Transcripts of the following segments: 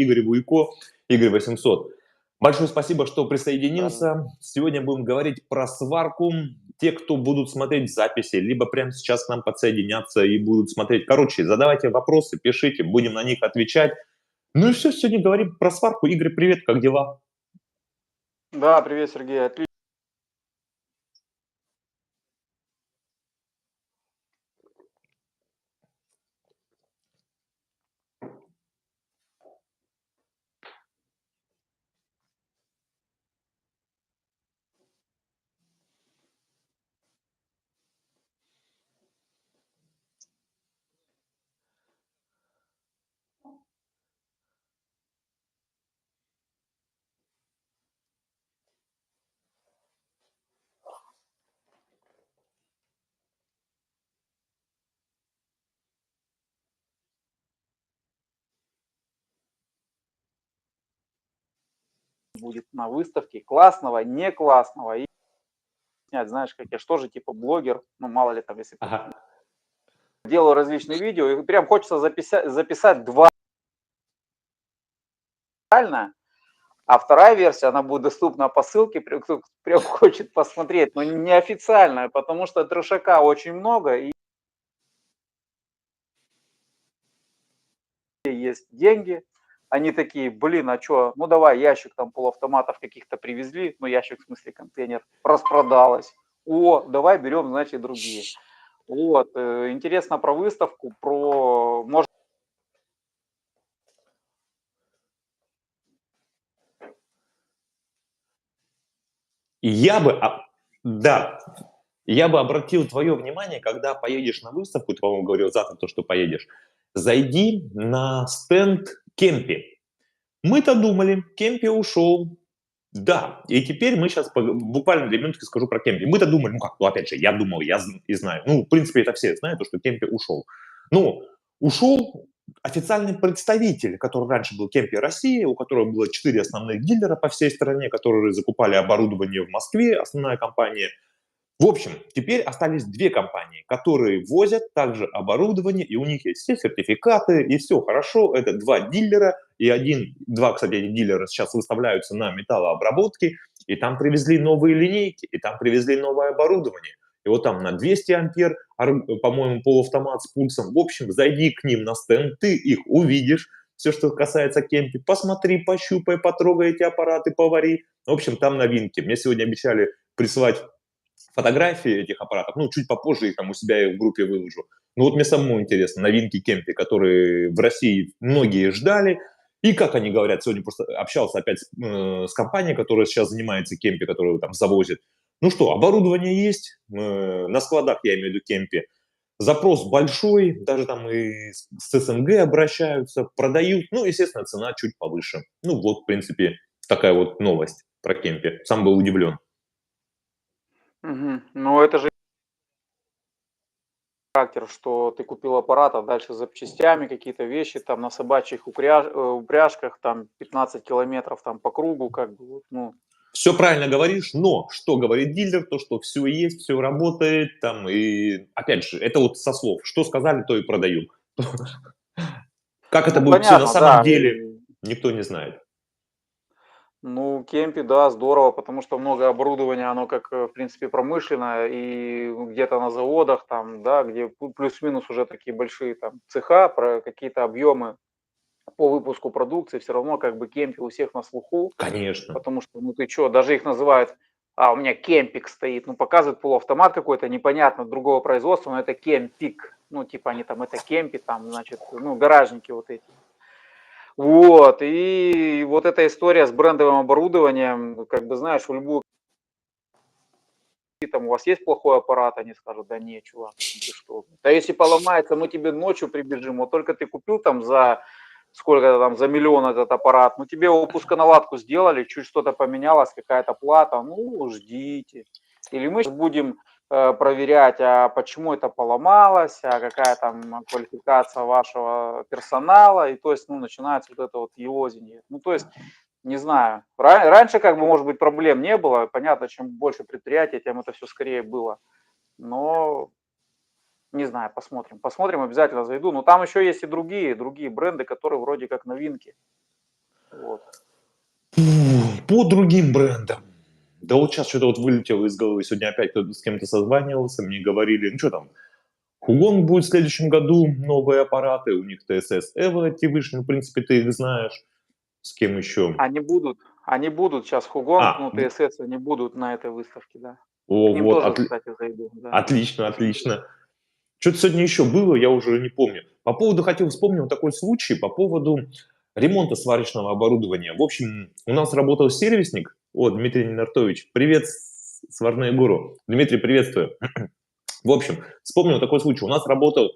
Игорь Вуйко, Игорь 800. Большое спасибо, что Правильно. присоединился. Сегодня будем говорить про сварку. Те, кто будут смотреть записи, либо прямо сейчас к нам подсоединятся и будут смотреть. Короче, задавайте вопросы, пишите, будем на них отвечать. Ну и все, сегодня говорим про сварку. Игорь, привет, как дела? Да, привет, Сергей. Отлично. Будет на выставке классного, не классного. И снять, знаешь, как я же тоже типа блогер, ну мало ли там, если Ага. делаю различные видео, и прям хочется записать два реально, а вторая версия, она будет доступна по ссылке, кто прям хочет посмотреть, но неофициальная, потому что трешака очень много, и есть деньги. Они такие, блин, а что, ну давай ящик там полуавтоматов каких-то привезли, ну ящик в смысле контейнер, распродалось. О, давай берем, значит, другие. Вот, интересно про выставку, про, может, Я бы, да, я бы обратил твое внимание, когда поедешь на выставку, ты, по-моему, говорил завтра то, что поедешь, зайди на стенд Кемпи. Мы-то думали, Кемпи ушел. Да, и теперь мы сейчас буквально 2 минутки скажу про Кемпи. Мы-то думали, ну как, ну опять же, я думал, я и знаю. Ну, в принципе, это все знают, то, что Кемпи ушел. Ну, ушел официальный представитель, который раньше был Кемпи России, у которого было 4 основных дилера по всей стране, которые закупали оборудование в Москве, основная компания. В общем, теперь остались 2 компании, которые возят также оборудование, и у них есть все сертификаты, и все хорошо. Это 2 дилера, и 2, кстати, эти дилера сейчас выставляются на металлообработке, и там привезли новые линейки, и там привезли новое оборудование. И вот там на 200 ампер, по-моему, полуавтомат с пульсом. В общем, зайди к ним на стенд, ты их увидишь, все, что касается Кемпи. Посмотри, пощупай, потрогай эти аппараты, повари. В общем, там новинки. Мне сегодня обещали присылать фотографии этих аппаратов, ну, чуть попозже их там у себя в группе выложу. Ну, вот мне самому интересно, новинки Кемпи, которые в России многие ждали, и как они говорят, сегодня просто общался опять с компанией, которая сейчас занимается Кемпи, которую там завозит. Ну что, оборудование есть, на складах, я имею в виду Кемпи, запрос большой, даже там и с СНГ обращаются, продают, ну, естественно, цена чуть повыше. Ну, вот, в принципе, такая вот новость про Кемпи. Сам был удивлен. ну это же характер, что ты купил аппарат, а дальше запчастями какие-то вещи, там на собачьих упряжках, там 15 километров там по кругу, как бы, вот, ну, Все правильно говоришь, но что говорит дилер, то, что все есть, все работает, там, и опять же, это вот со слов, что сказали, то и продаю. Как это ну будет все на понятно, самом да. деле, никто не знает. Ну, кемпи, да, здорово, потому что много оборудования, оно как, в принципе, промышленное, и где-то на заводах, там, да, где плюс-минус уже такие большие там цеха, про какие-то объемы по выпуску продукции, все равно как бы кемпи у всех на слуху, Конечно. потому что, ну ты чё, даже их называют, а у меня кемпик стоит, ну показывают полуавтомат какой-то, непонятно, другого производства, но это кемпик, ну типа они там, это кемпи, там, значит, ну гаражники вот эти. Вот, и вот эта история с брендовым оборудованием, как бы, знаешь, в любую, там, у вас есть плохой аппарат, они скажут, да не, чувак, ты что? Да если поломается, мы тебе ночью прибежим, вот только ты купил там за сколько-то там, за миллион этот аппарат, ну тебе его пусконаладку сделали, чуть что-то поменялось, какая-то плата, ну ждите. Или мы сейчас будем проверять, а почему это поломалось, а какая там квалификация вашего персонала, и то есть, ну, начинается вот это вот елозинье. Ну, то есть, не знаю. Раньше, как бы, может быть, проблем не было. Понятно, чем больше предприятий, тем это все скорее было. Но не знаю, посмотрим. Посмотрим, обязательно зайду. Но там еще есть и другие бренды, которые вроде как новинки. Вот. По другим брендам. Да вот сейчас что-то вот вылетело из головы. Сегодня опять кто-то с кем-то созванивался, мне говорили, ну что там, Хугонг будет в следующем году, новые аппараты, у них TSS Evo эти вышли, ну, в принципе, ты их знаешь. С кем еще? Они будут сейчас Хугонг, ну, Ну, ТСС, они будут на этой выставке, да. К о, ним вот, тоже, кстати, зайду, да. отлично, отлично. Что-то сегодня еще было, я уже не помню. По поводу, хотел вспомнить вот такой случай, по поводу ремонта сварочного оборудования. В общем, у нас работал сервисник, Дмитрий Нинартович, привет, сварные гуру. Дмитрий, приветствую. В общем, вспомнил такой случай. У нас работал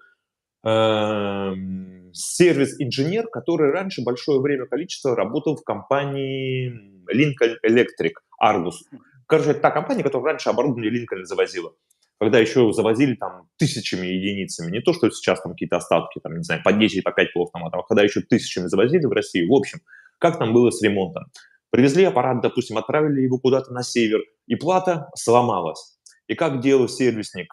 сервис-инженер, который раньше большое время количество работал в компании Lincoln Electric, Argus. Короче, это та компания, которая раньше оборудование Lincoln завозила. Когда еще завозили там тысячами единицами. Не то, что сейчас там какие-то остатки, там, не знаю, по 10, по 5 полуавтоматов, а когда еще тысячами завозили в Россию. В общем, как там было с ремонтом? Привезли аппарат, допустим, отправили его куда-то на север, и плата сломалась. И как делал сервисник?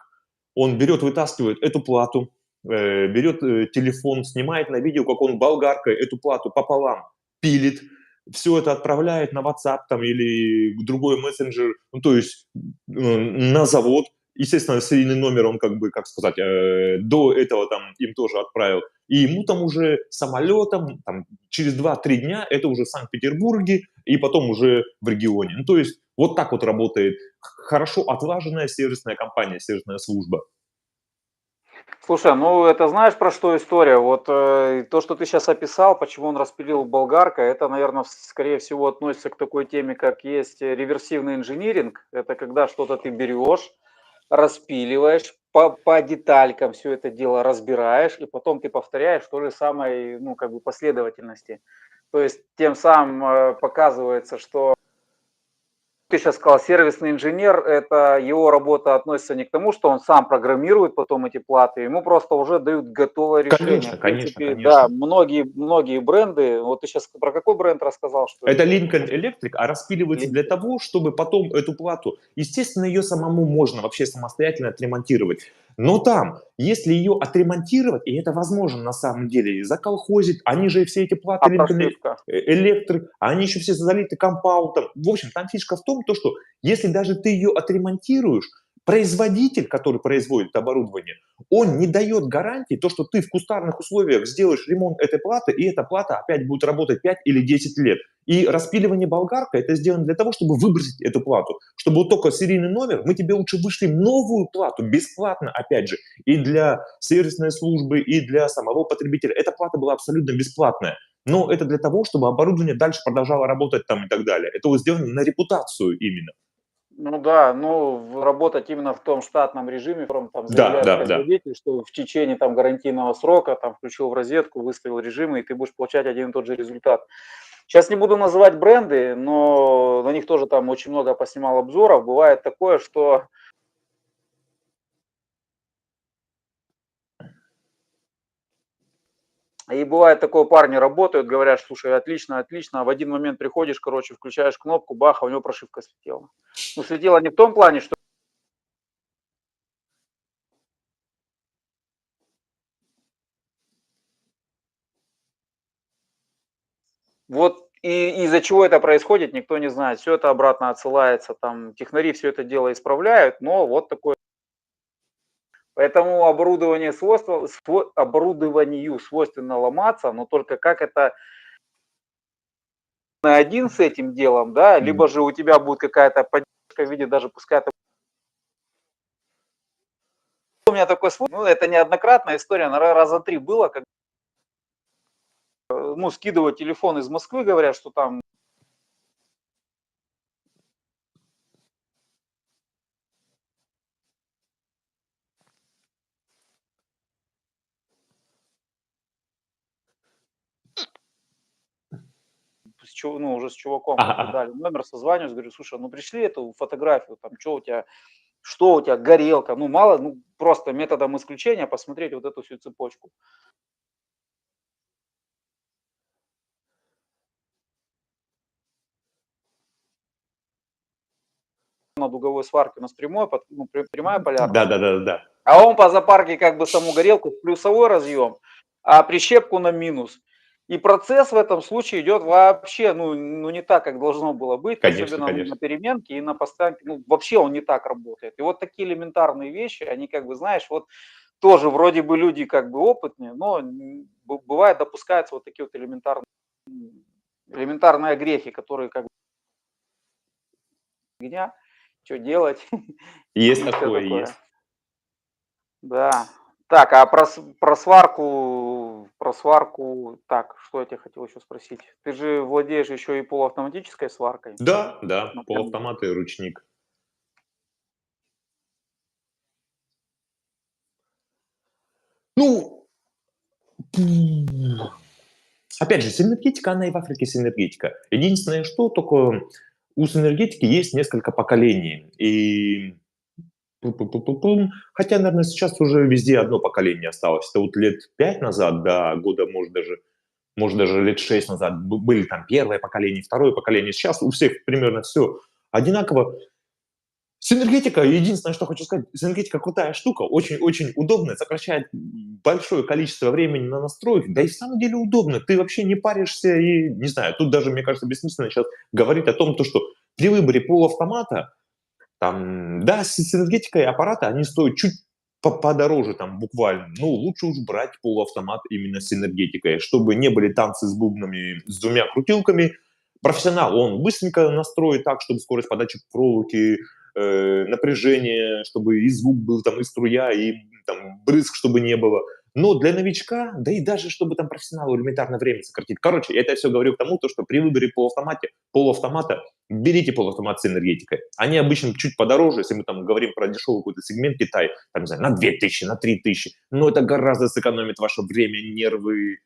Он берет, вытаскивает эту плату, берет телефон, снимает на видео, как он болгаркой эту плату пополам пилит, все это отправляет на WhatsApp там, или в другой мессенджер, ну, то есть на завод. Естественно, серийный номер он, как бы, как сказать, до этого там им тоже отправил. И ему там уже самолетом там, через 2-3 дня это уже в Санкт-Петербурге, и потом уже в регионе. Ну, то есть вот так вот работает хорошо отлаженная сервисная компания, сервисная служба. Слушай, ну это знаешь, про что история? Вот то, что ты сейчас описал, почему он распилил болгаркой, это, наверное, скорее всего относится к такой теме, как есть реверсивный инжиниринг. Это когда что-то ты берешь, распиливаешь, по деталькам все это дело разбираешь, и потом ты повторяешь в той же самой, ну, как бы последовательности. То есть тем самым показывается, что ты сейчас сказал, сервисный инженер, это его работа относится не к тому, что он сам программирует потом эти платы, ему просто уже дают готовое решение. Конечно, В конечно, принципе, да, конечно. многие бренды, вот ты сейчас про какой бренд рассказал, что Это это? Lincoln Electric, а распиливается для Lincoln. того, чтобы потом эту плату, естественно, ее самому можно вообще самостоятельно отремонтировать. Но там, если ее отремонтировать, и это возможно на самом деле, заколхозить, они же все эти платы А Lincoln прошивка? Electric, они еще все залиты компаунтом. В общем, там фишка в том, то, что если даже ты ее отремонтируешь, производитель, который производит оборудование, он не дает гарантии, то, что ты в кустарных условиях сделаешь ремонт этой платы, и эта плата опять будет работать 5 или 10 лет. И распиливание болгаркой это сделано для того, чтобы выбросить эту плату. Чтобы вот только серийный номер, мы тебе лучше вышлем новую плату, бесплатно, опять же, и для сервисной службы, и для самого потребителя. Эта плата была абсолютно бесплатная. Но это для того, чтобы оборудование дальше продолжало работать там и так далее. Это вот сделано на репутацию именно. Ну да, ну работать именно в том штатном режиме, в котором там Да, заявляет да, да. производитель, что в течение там гарантийного срока там включил в розетку, выставил режимы, и ты будешь получать один и тот же результат. Сейчас не буду называть бренды, но на них тоже там очень много поснимал обзоров. Бывает такое, что и бывает такое, парни работают, говорят, слушай, отлично, отлично, а в один момент приходишь, короче, включаешь кнопку, бах, а у него прошивка слетела. Ну, слетела не в том плане, что вот и из-за чего это происходит, никто не знает. Все это обратно отсылается, там технари все это дело исправляют, но вот такое. Поэтому оборудованию свойственно ломаться, но только как это на один с этим делом, да, либо же у тебя будет какая-то поддержка в виде даже пускай это у меня такой случай, ну это неоднократная история, наверное, раза 3 было, как ну скидывают телефон из Москвы, говорят, что там ну, уже с чуваком Ага, как бы ага. дали номер, созваниваюсь, говорю, слушай, ну пришли эту фотографию, там, что у тебя, горелка, ну мало, ну просто методом исключения посмотреть вот эту всю цепочку. На дуговой сварке у нас прямая Да, полярная, да, да, да. а он по запарке как бы саму горелку в плюсовой разъем, а прищепку на минус. И процесс в этом случае идет вообще, ну не так, как должно было быть, Конечно, особенно на конечно. переменке и на постоянке. Ну, вообще он не так работает. И вот такие элементарные вещи, они как бы, знаешь, вот тоже вроде бы люди как бы опытные, но бывает допускаются вот такие вот элементарные грехи, которые как бы фигня, что делать Есть и все такое, такое. есть. Да. Так, а про сварку, так, что я тебя хотел еще спросить? Ты же владеешь еще и полуавтоматической сваркой, Да, да, например. полуавтомат и ручник. Ну, опять же, синергетика, она и в Африке синергетика. Единственное, что только у синергетики есть несколько поколений. И пум-пум-пум-пум-пум. Хотя, наверное, сейчас уже везде одно поколение осталось. Это вот лет 5 назад, до года, может даже лет 6 назад были там первое поколение, второе поколение. Сейчас у всех примерно все одинаково. Синергетика, единственное, что хочу сказать, синергетика крутая штука, очень-очень удобная, сокращает большое количество времени на настройки, да и в самом деле удобно, ты вообще не паришься и, не знаю, тут даже, мне кажется, бессмысленно сейчас говорить о том, то, что при выборе полуавтомата, там, да, с энергетикой аппарата они стоят чуть подороже, там, буквально. Ну, лучше уж брать полуавтомат именно с энергетикой, чтобы не были танцы с бубнами, с двумя крутилками. Профессионал, он быстренько настроит так, чтобы скорость подачи проволоки, напряжение, чтобы и звук был, там, и струя, и там, брызг, чтобы не было. Но для новичка, да и даже чтобы там профессионалу элементарно время сократить. Короче, я это все говорю к тому, то, что при выборе полуавтомата берите полуавтомат с энергетикой. Они обычно чуть подороже, если мы там говорим про дешевый какой-то сегмент Китай, там, не знаю, на 2000, на 3000, но это гораздо сэкономит ваше время, нервы.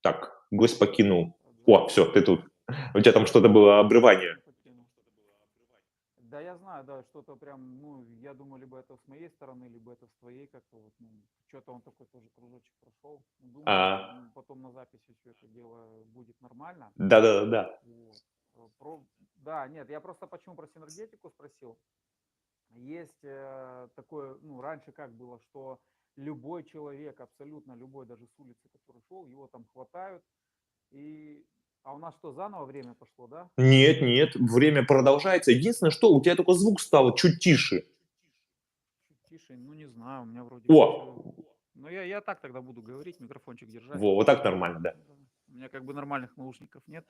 Так, гость покинул. О, все, ты тут. У тебя там что-то было обрывание. Не покинул. Да, я знаю, да, что-то прям, ну, я думаю, либо это с моей стороны, либо это с твоей как-то вот, ну, что-то он такой тоже кружочек прошел. Думаю, потом на записи все это дело будет нормально. Да-да-да. Вот. Да, нет, я просто почему про синергетику спросил. Есть такое, ну, раньше как было, что любой человек, абсолютно любой, даже с улицы, который шел, его там хватают. И... А у нас что, заново время пошло, да? Нет, нет, время продолжается. Единственное, что у тебя только звук стал чуть тише. Чуть тише, ну не знаю, у меня вроде О, как все. Ну я так тогда буду говорить, микрофончик держать. вот так нормально, да. Да. У меня как бы нормальных наушников нет.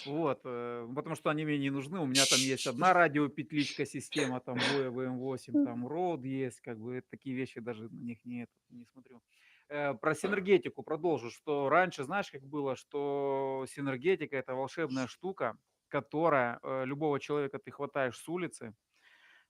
Вот, потому что они мне не нужны. У меня там есть одна радиопетличка система, там Boya VM8, там Rode есть, как бы такие вещи даже на них не смотрю. Про синергетику продолжу, что раньше, знаешь, как было, что синергетика это волшебная штука, которая любого человека ты хватаешь с улицы,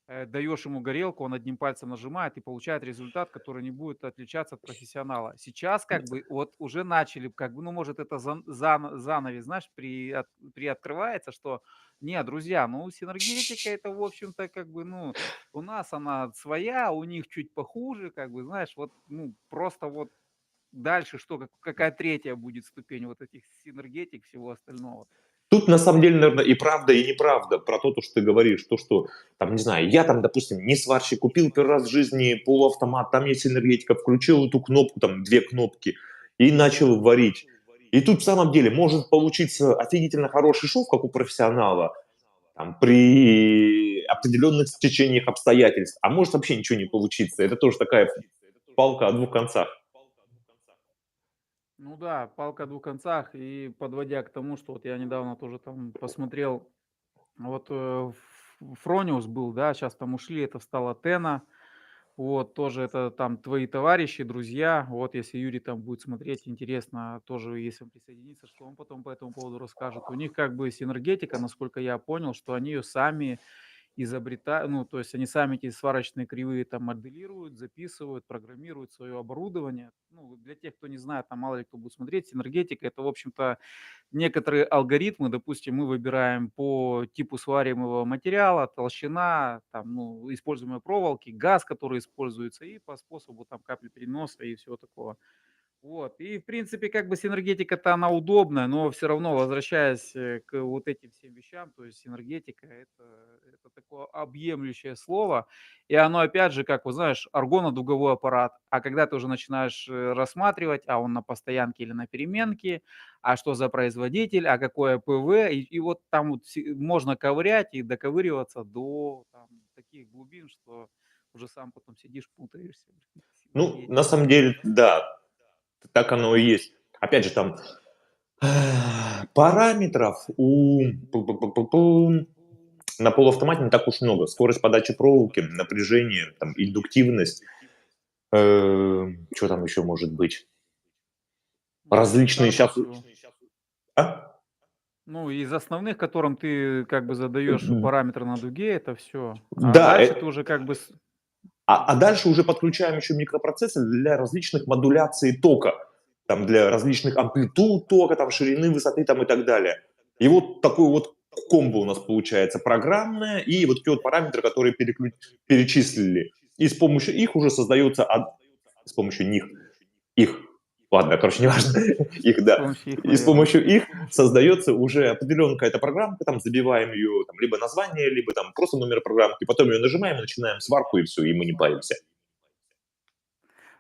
даешь ему горелку, он одним пальцем нажимает и получает результат, который не будет отличаться от профессионала. Сейчас как бы вот уже начали, как бы, ну, может, это занавес, знаешь, приоткрывается, что нет, друзья, ну, синергетика это, в общем-то, как бы, ну, у нас она своя, у них чуть похуже, как бы, знаешь, вот, ну, просто вот дальше что, какая третья будет ступень вот этих синергетик, всего остального. Тут на самом деле, наверное, и правда, и неправда про то, что ты говоришь. То, что, там, не знаю, я там, допустим, не сварщик, купил первый раз в жизни полуавтомат, там есть энергетика, включил эту кнопку, там, две кнопки, и начал варить. И тут, в самом деле, может получиться офигительно хороший шов, как у профессионала, там, при определенных стечениях обстоятельств, а может вообще ничего не получиться. Это тоже такая палка о двух концах. Ну да, палка о двух концах. И подводя к тому, что вот я недавно тоже там посмотрел, вот Фрониус был, да, сейчас там ушли, это встала Тена, вот, тоже это там твои товарищи, друзья, вот, если Юрий там будет смотреть, интересно тоже, если он присоединится, что он потом по этому поводу расскажет. У них как бы синергетика, насколько я понял, что они ее сами изобретают, ну, то есть они сами эти сварочные кривые там моделируют, записывают, программируют свое оборудование. Ну, для тех, кто не знает, там мало ли кто будет смотреть, синергетика это, в общем-то, некоторые алгоритмы, допустим, мы выбираем по типу свариваемого материала, толщина, там, ну, используемой проволоки, газ, который используется, и по способу там капли переноса и всего такого. Вот. И, в принципе, как бы синергетика-то она удобная, но все равно, возвращаясь к вот этим всем вещам, то есть синергетика это такое объемлющее слово, и оно опять же, как вот знаешь, аргонно-дуговой аппарат, а когда ты уже начинаешь рассматривать, а он на постоянке или на переменке, а что за производитель, а какое ПВ, и вот там вот можно ковырять и доковыриваться до там, таких глубин, что уже сам потом сидишь, путаешься в Ну, на синергетике. самом деле, да, так оно и есть. Опять же, там параметров на полуавтомате не так уж много. Скорость подачи проволоки, напряжение, там, индуктивность, что там еще может быть? Ну, из Различные стандартных сейчас... всего. А? Ну, из основных, которым ты как бы задаешь параметры на дуге, это все. А Да, дальше ты уже как бы а дальше уже подключаем еще микропроцессор для различных модуляций тока, там, для различных амплитуд тока, там, ширины, высоты там, и так далее. И вот такой вот комбо у нас получается программное и вот те вот параметры, которые перечислили. И с помощью их уже создается, с помощью них, их, ладно, короче, неважно, их, с да, помощью их, и с наверное. помощью их создается уже определенная какая-то программка, там забиваем ее, там, либо название, либо там просто номер программки, потом ее нажимаем, начинаем сварку, и все, и мы не паримся.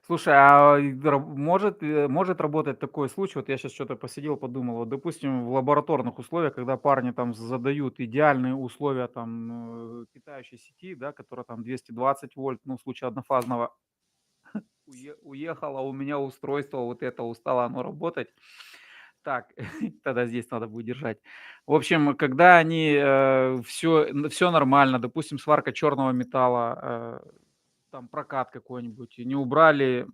Слушай, а может работать такой случай, вот я сейчас что то посидел, подумал, вот, допустим, в лабораторных условиях, когда парни там задают идеальные условия там, питающей сети, да, которая там 220 вольт, ну, в случае однофазного, уехало у меня устройство, вот это устало оно работать. Так, тогда здесь надо будет держать. В общем, когда они, все нормально, допустим, сварка черного металла, там прокат какой-нибудь, и не убрали,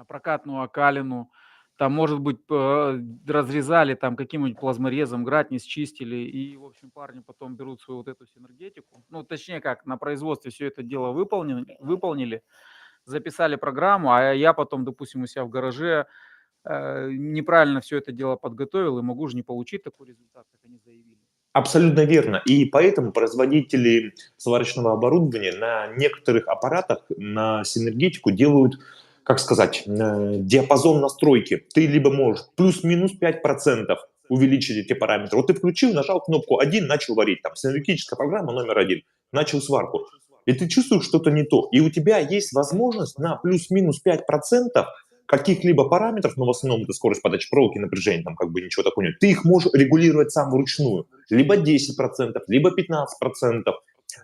прокатную окалину, там, может быть, разрезали там каким-нибудь плазморезом, грать не счистили, и, в общем, парни потом берут свою вот эту синергетику. Ну, точнее как, на производстве все это дело выполнили, записали программу, а я потом, допустим, у себя в гараже неправильно все это дело подготовил и могу же не получить такой результат, как они заявили. Абсолютно верно. И поэтому производители сварочного оборудования на некоторых аппаратах на синергетику делают, как сказать, диапазон настройки. Ты либо можешь плюс-минус 5% увеличить эти параметры. Вот ты включил, нажал кнопку 1, начал варить. Там синергетическая программа номер 1, начал сварку. И ты чувствуешь что-то не то. И у тебя есть возможность на плюс-минус 5% каких-либо параметров, но в основном это скорость подачи проволоки, напряжение, там как бы ничего такого нет, ты их можешь регулировать сам вручную. Либо 10%, либо 15%,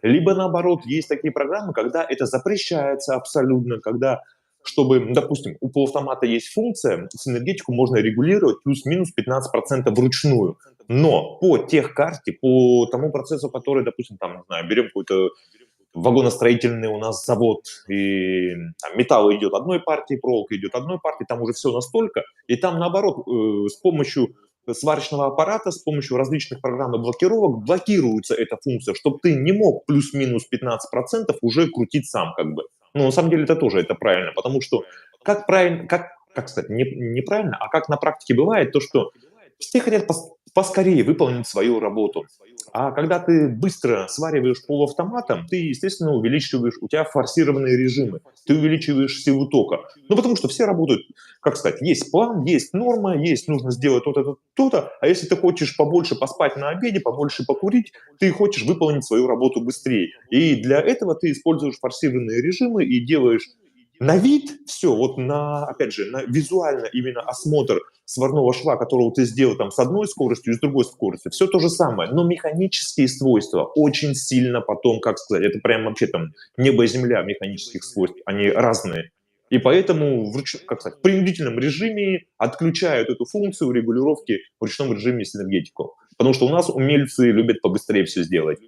либо наоборот, есть такие программы, когда это запрещается абсолютно, когда чтобы, допустим, у полуавтомата есть функция, синергетику можно регулировать плюс-минус 15% вручную. Но по техкарте, по тому процессу, который, допустим, там, не знаю, берем какой-то вагоностроительный у нас завод, и там, металл идет одной партии, проволока идет одной партии, там уже все настолько, и там наоборот, с помощью сварочного аппарата, с помощью различных программ и блокировок блокируется эта функция, чтобы ты не мог плюс-минус 15% уже крутить сам как бы. Но на самом деле это тоже это правильно, потому что как правильно, как сказать, неправильно, а как на практике бывает, то что все хотят поскорее выполнить свою работу. А когда ты быстро свариваешь полуавтоматом, ты, естественно, увеличиваешь, у тебя форсированные режимы, ты увеличиваешь силу тока. Ну, потому что все работают, как сказать, есть план, есть норма, есть нужно сделать то-то, то-то, а если ты хочешь побольше поспать на обеде, побольше покурить, ты хочешь выполнить свою работу быстрее. И для этого ты используешь форсированные режимы и делаешь на вид все, вот на, опять же, на визуально именно осмотр сварного шва, которого ты сделал там с одной скоростью и с другой скоростью, все то же самое, но механические свойства очень сильно потом, как сказать, это прям вообще там небо и земля механических свойств, они разные. И поэтому, как сказать, в принудительном режиме отключают эту функцию регулировки в ручном режиме с энергетику. Потому что у нас умельцы любят побыстрее все сделать.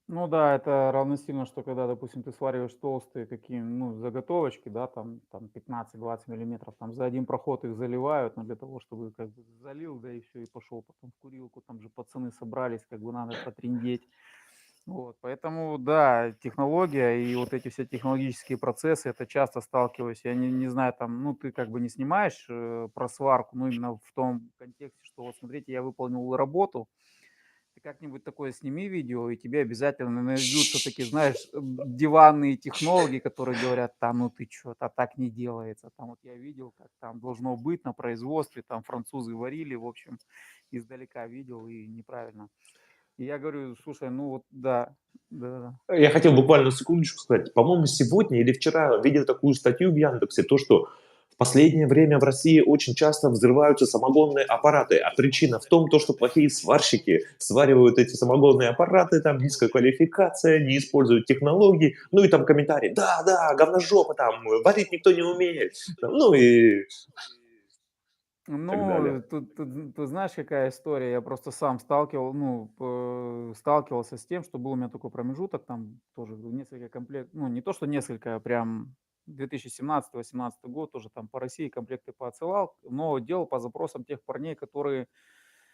Ну да, это равносильно, что когда, допустим, ты свариваешь толстые какие, ну, заготовочки, да, там 15-20 миллиметров, там за один проход их заливают, но для того, чтобы как бы залил, да и все, и пошел потом в курилку, там же пацаны собрались, как бы надо потрындеть. Вот, поэтому, да, технология и вот эти все технологические процессы, это часто сталкиваюсь, я не знаю, там, ну, ты как бы не снимаешь про сварку, ну, именно в том контексте, что вот смотрите, я выполнил работу, ты как-нибудь такое сними видео, и тебе обязательно найдутся такие, знаешь, диванные технологи, которые говорят: "Да ну ты чё, так не делается". Там вот я видел, как там должно быть на производстве, там французы варили, в общем, издалека видел и неправильно. И я говорю: "Слушай, ну вот да, да-да-да". Я хотел буквально секундочку сказать. По-моему, сегодня или вчера видел такую статью в Яндексе, то, что в последнее время в России очень часто взрываются самогонные аппараты, а причина в том, то, что плохие сварщики сваривают эти самогонные аппараты, там низкая квалификация, не используют технологии, ну и там комментарии, да, говножопа, там, варить никто не умеет, ну и так далее. Ну, тут знаешь, какая история? Я просто сам сталкивался с тем, что был у меня такой промежуток, там тоже несколько комплект, ну, не то, что несколько, а прям 2017-18 год тоже там по России комплекты поотсылал, но делал по запросам тех парней, которые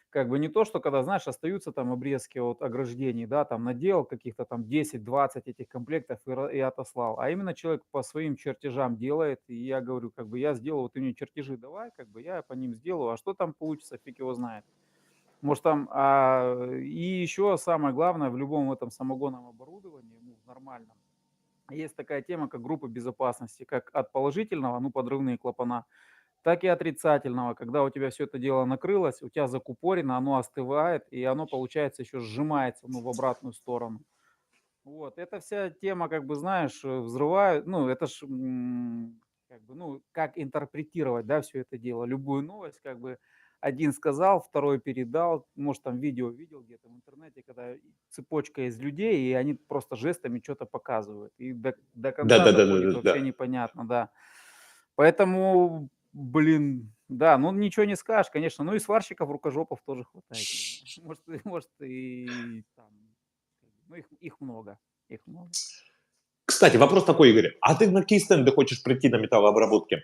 как бы не то, что когда, знаешь, остаются там обрезки от ограждений, да, там наделал каких-то там 10-20 этих комплектов и отослал, а именно человек по своим чертежам делает, и я говорю, как бы я сделал, вот ты мне чертежи давай, как бы я по ним сделаю, а что там получится, фиг его знает. Может там, и еще самое главное, в любом этом самогонном оборудовании, ну, нормальном, есть такая тема, как группа безопасности, как от положительного, ну, подрывные клапана, так и отрицательного. Когда у тебя все это дело накрылось, у тебя закупорено, оно остывает, и оно, получается, еще сжимается, ну, в обратную сторону. Вот, эта вся тема, как бы, знаешь, взрывает, ну, это ж, как бы, ну, как интерпретировать, да, все это дело. Любую новость, как бы, один сказал, второй передал, может, там видео видел где-то в интернете, когда цепочка из людей, и они просто жестами что-то показывают. И до конца доходит Да-да-да-да-да. вообще непонятно, да. Поэтому, блин, да, ну ничего не скажешь, конечно. Ну и сварщиков, рукожопов тоже хватает, не знаю. Может и там, ну их много, их много. Кстати, вопрос такой, Игорь, а ты на какие стенды хочешь прийти на металлообработке?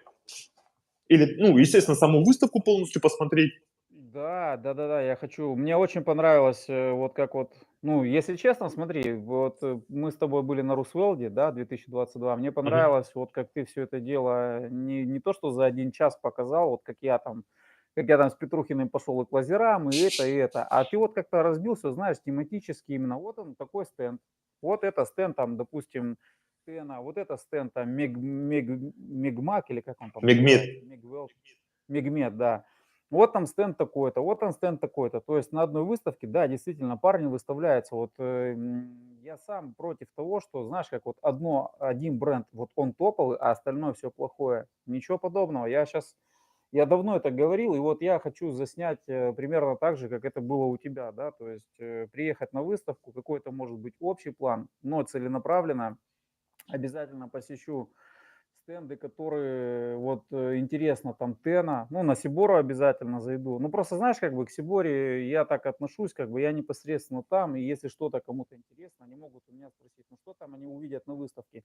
Или, ну, естественно, саму выставку полностью посмотреть? Да, да-да-да, я хочу. Мне очень понравилось, вот как вот, ну, если честно, смотри, вот мы с тобой были на Русвелде, да, 2022. Мне Мгм. понравилось, вот как ты все это дело не то, что за один час показал, вот как я там с Петрухиным пошел и к лазерам, и это. А ты вот как-то разбился, знаешь, тематически именно. Вот он такой стенд. Вот это стенд там, допустим, Тена, вот это стенд там Мегмак или как он там Мегмет. называется, Мегвелл, Мегмет, да. Вот там стенд такой-то, вот там стенд такой-то. То есть на одной выставке, да, действительно, парни выставляются. Вот я сам против того, что, знаешь, как вот один бренд, вот он топовый, а остальное все плохое. Ничего подобного. Я давно это говорил, и вот я хочу заснять примерно так же, как это было у тебя, да, то есть приехать на выставку, какой-то может быть общий план, но целенаправленно обязательно посещу стенды, которые вот интересно, там Тена, ну, на Сибору обязательно зайду. Ну, просто знаешь, как бы к Сиборе я так отношусь, как бы я непосредственно там, и если что-то кому-то интересно, они могут у меня спросить, ну, что там они увидят на выставке.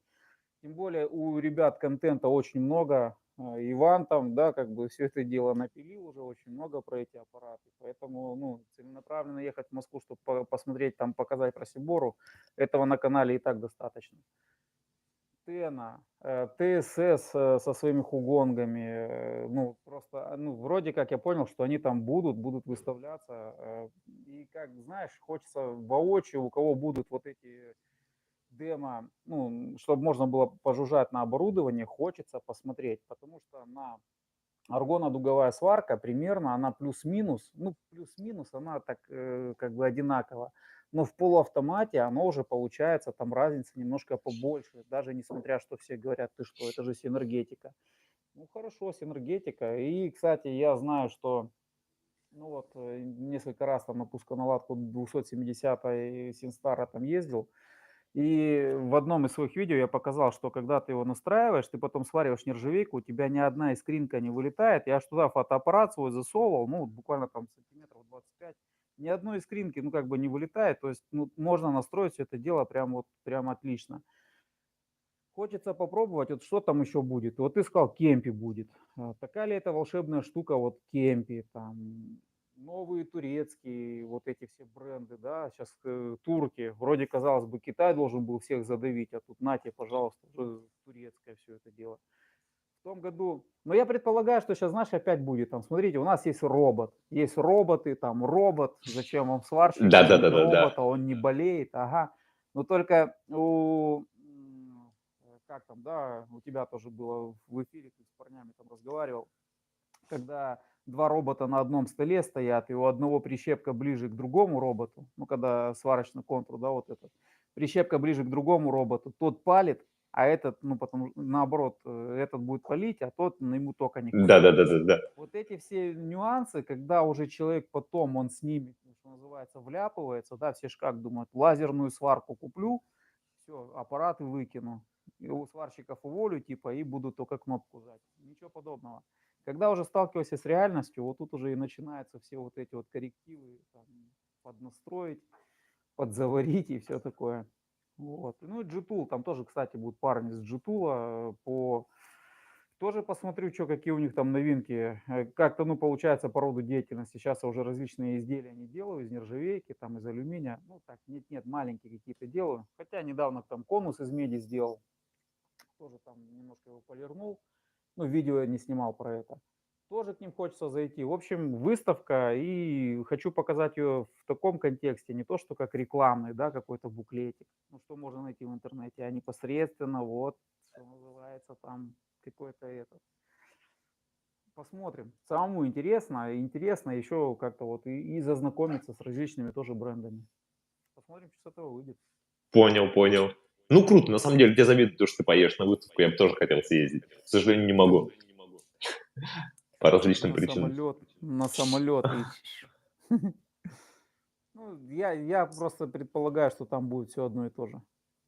Тем более у ребят контента очень много, Иван там, да, как бы все это дело напилил уже очень много про эти аппараты, поэтому, ну, целенаправленно ехать в Москву, чтобы посмотреть, там, показать про Сибору, этого на канале и так достаточно. Тена, ТСС, со своими хугонгами, ну, просто, ну, вроде как я понял, что они там будут выставляться. И как, знаешь, хочется воочию, у кого будут вот эти демо, ну, чтобы можно было пожужжать на оборудование, хочется посмотреть, потому что на аргонодуговая сварка примерно, она плюс-минус, ну, плюс-минус, она так как бы одинакова. Но в полуавтомате оно уже получается, там разница немножко побольше, даже несмотря, что все говорят, ты что, это же синергетика. Ну, хорошо, синергетика. И, кстати, я знаю, что, ну вот, несколько раз там на пусконаладку 270 Синстара там ездил, и в одном из своих видео я показал, что когда ты его настраиваешь, ты потом свариваешь нержавейку, у тебя ни одна искринка не вылетает. Я аж туда фотоаппарат свой засовывал, ну, вот буквально там сантиметров 25. Ни одной искринки, ну, как бы не вылетает. То есть, ну, можно настроить все это дело прям вот, прям отлично. Хочется попробовать, вот что там еще будет. Вот ты сказал, Кемпи будет. Такая ли это волшебная штука, вот Кемпи, там, новые турецкие, вот эти все бренды, да, сейчас турки, вроде, казалось бы, Китай должен был всех задавить, а тут на тебе, пожалуйста, уже турецкое все это дело. В том году, но я предполагаю, что сейчас, знаешь, опять будет там, смотрите, у нас есть робот, есть роботы, там робот, зачем вам сварщик, возьмите Да-да-да-да-да. робота, он не болеет, ага. Но только как там, да, у тебя тоже было в эфире, ты с парнями там разговаривал, когда два робота на одном столе стоят, и у одного прищепка ближе к другому роботу, ну, когда сварочный контур, да, вот этот, прищепка ближе к другому роботу, тот палит, а этот, ну, потом, наоборот, этот будет палить, а тот, ну, ему тока не хватит. Да-да-да-да-да. Вот эти все нюансы, когда уже человек потом, он с ними, ну, что называется, вляпывается, да, все ж как думают, лазерную сварку куплю, все, аппараты выкину, и у сварщиков уволю, типа, и буду только кнопку жать. Ничего подобного. Когда уже сталкиваешься с реальностью, вот тут уже и начинаются все вот эти вот коррективы, там, поднастроить, подзаварить и все такое. Вот. Ну и G-Tool, там тоже, кстати, будут парни с G-Tool по... Тоже посмотрю, что, какие у них там новинки. Как-то, ну, получается, по роду деятельности. Сейчас я уже различные изделия не делаю из нержавейки, там, из алюминия. Ну, так, нет-нет, маленькие какие-то делаю. Хотя недавно там конус из меди сделал. Тоже там немножко его полирнул. Ну, видео я не снимал про это. Тоже к ним хочется зайти. В общем, выставка, и хочу показать ее в таком контексте, не то, что как рекламный, да, какой-то буклетик, ну, что можно найти в интернете, а непосредственно вот, что называется, там какой-то этот. Посмотрим. Самому интересно, интересно еще как-то вот и зазнакомиться с различными тоже брендами. Посмотрим, что с этого выйдет. Понял, понял. Ну, круто, на самом деле, тебе завидую, то, что ты поедешь на выставку, я бы тоже хотел съездить. К сожалению, не могу, по различным причинам. На самолет и... Ну, я просто предполагаю, что там будет все одно и то же.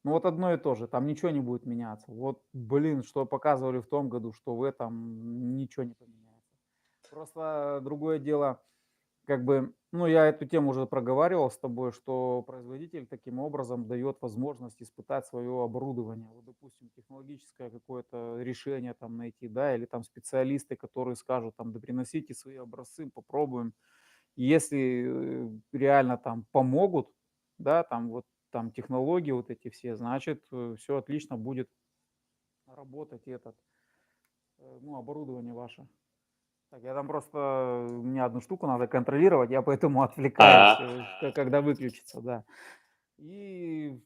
Ну вот одно и то же, там ничего не будет меняться. Вот, блин, что показывали в том году, что в этом, ничего не поменяется. Просто другое дело, как бы, ну, я эту тему уже проговаривал с тобой, что производитель таким образом дает возможность испытать свое оборудование. Вот, допустим, технологическое какое-то решение там найти, да, или там специалисты, которые скажут, там, да приносите свои образцы, попробуем. Если реально там помогут, да, там вот там технологии вот эти все, значит, все отлично будет работать этот, ну, оборудование ваше. Так, я там просто, мне одну штуку надо контролировать, я поэтому отвлекаюсь, А, когда выключится, да. И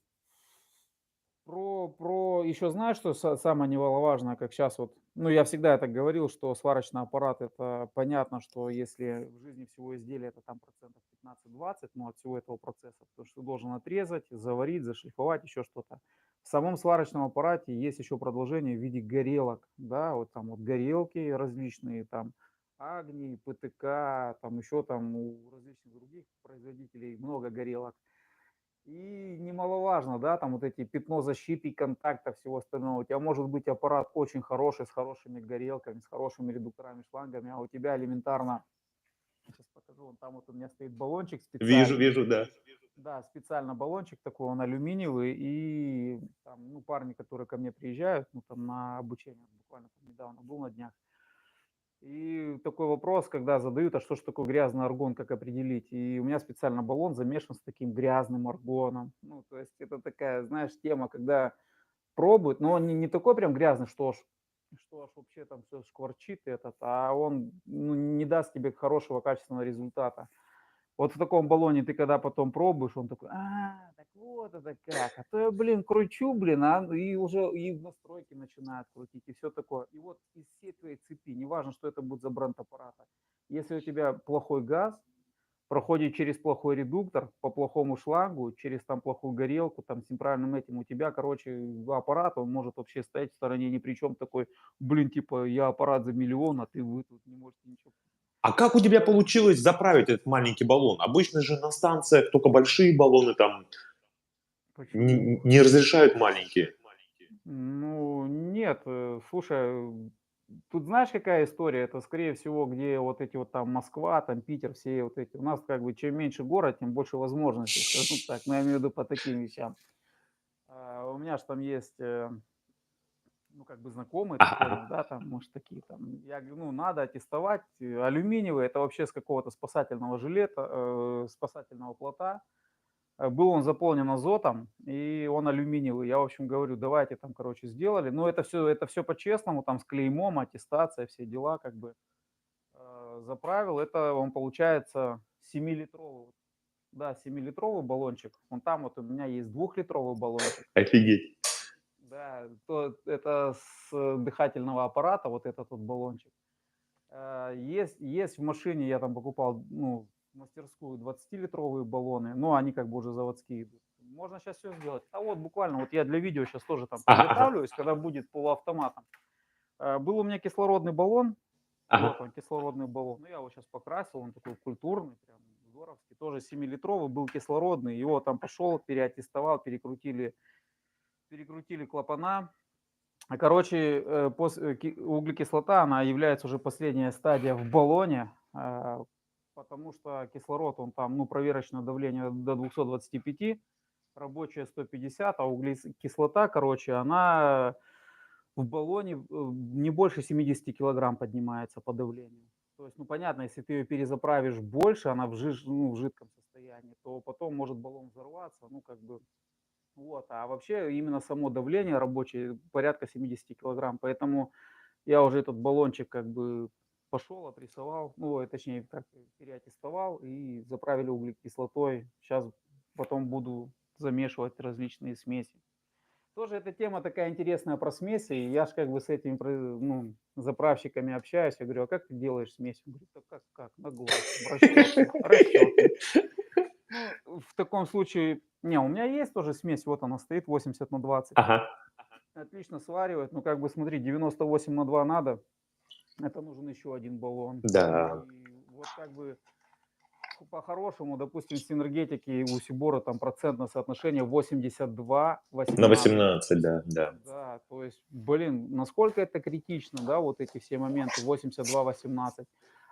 про еще знаешь, что самое немаловажное, как сейчас вот, ну, я всегда это говорил, что сварочный аппарат, это понятно, что если в жизни всего изделия это там процентов 15-20, ну, от всего этого процесса, то что ты должен отрезать, заварить, зашлифовать, еще что-то. В самом сварочном аппарате есть еще продолжение в виде горелок, да, вот там вот горелки различные, там Агни, ПТК, там еще там у различных других производителей много горелок. И немаловажно, да, там вот эти пятно защиты, контакта, всего остального. У тебя может быть аппарат очень хороший, с хорошими горелками, с хорошими редукторами, шлангами, а у тебя элементарно, сейчас покажу, вон там вот у меня стоит баллончик вижу, специальный. вижу, да. Да, специально баллончик такой, он алюминиевый, и там, ну, парни, которые ко мне приезжают, ну, там на обучение, буквально там недавно был на днях, и такой вопрос, когда задают, а что ж такое грязный аргон, как определить? И у меня специально баллон замешан с таким грязным аргоном. Ну, то есть это такая, знаешь, тема, когда пробуют, но он не такой прям грязный, что аж вообще там все шкварчит этот, а он, ну, не даст тебе хорошего качественного результата. Вот в таком баллоне ты когда потом пробуешь, он такой, так вот это как. А то я, блин, кручу, блин, и уже и в настройки начинают крутить, и все такое. И вот из всей твоей цепи, неважно, что это будет за бренд аппарата, если у тебя плохой газ, проходит через плохой редуктор, по плохому шлангу, через там плохую горелку, там с неправильным этим, у тебя, короче, аппарат, он может вообще стоять в стороне ни при чем, такой, блин, типа, я аппарат за миллион, а вы тут не можете ничего. А как у тебя получилось заправить этот маленький баллон? Обычно же на станциях только большие баллоны там Почему? не разрешают маленькие. Ну, нет, слушай, тут знаешь, какая история? Это, скорее всего, где вот эти вот там Москва, там Питер, все вот эти. У нас как бы чем меньше город, тем больше возможностей, скажем так. Но я имею в виду по таким вещам. У меня же там есть, ну, как бы знакомые, ты Ага, понял, да, там, может, такие там. Я говорю, ну, надо аттестовать. Алюминиевый, это вообще с какого-то спасательного жилета, спасательного плота. Был он заполнен азотом, и он алюминиевый. Я, в общем, говорю, давайте там, короче, сделали. Но это все по-честному, там с клеймом, аттестация, все дела, как бы заправил. Это он получается 7-литровый, да, 7-литровый баллончик. Вон там вот у меня есть 2-литровый баллончик. Офигеть. Да, это с дыхательного аппарата, вот этот вот баллончик. Есть в машине, я там покупал, ну, в мастерскую 20-литровые баллоны, но они как бы уже заводские идут. Можно сейчас все сделать. А вот буквально, вот я для видео сейчас тоже там Ага, ага, подготавливаюсь, когда будет полуавтоматом. Был у меня кислородный баллон, ага. вот он, кислородный баллон. Ну, я его сейчас покрасил, он такой культурный, прям здоровский. Тоже 7-литровый, был кислородный. Его там пошел, переаттестовал, перекрутили клапана. Короче, углекислота, она является уже последняя стадия в баллоне, потому что кислород, он там, ну, проверочное давление до 225, рабочее 150, а углекислота, короче, она в баллоне не больше 70 килограмм поднимается по давлению. То есть, ну, понятно, если ты ее перезаправишь больше, она в жидком состоянии, то потом может баллон взорваться, ну, как бы, вот. А вообще именно само давление рабочее порядка 70 килограмм, поэтому я уже этот баллончик как бы пошел, опрессовал, ну, точнее, как переаттестовал и заправили углекислотой. Сейчас потом буду замешивать различные смеси. Тоже эта тема такая интересная про смеси. И я же как бы с этими ну, заправщиками общаюсь. Я говорю, а как ты делаешь смесь? Он говорит, да как? На глаз, в расчетный, расчетный. Ну, в таком случае, не, у меня есть тоже смесь, вот она стоит 80/20. Ага. Отлично сваривает. Ну, как бы смотри, 98/2 надо. Это нужен еще один баллон. Да. И вот как бы по-хорошему, допустим, с энергетики у Сибора там процентное соотношение На 82/18. 18, да, да. Да, то есть, блин, насколько это критично, да, вот эти все моменты 82/18.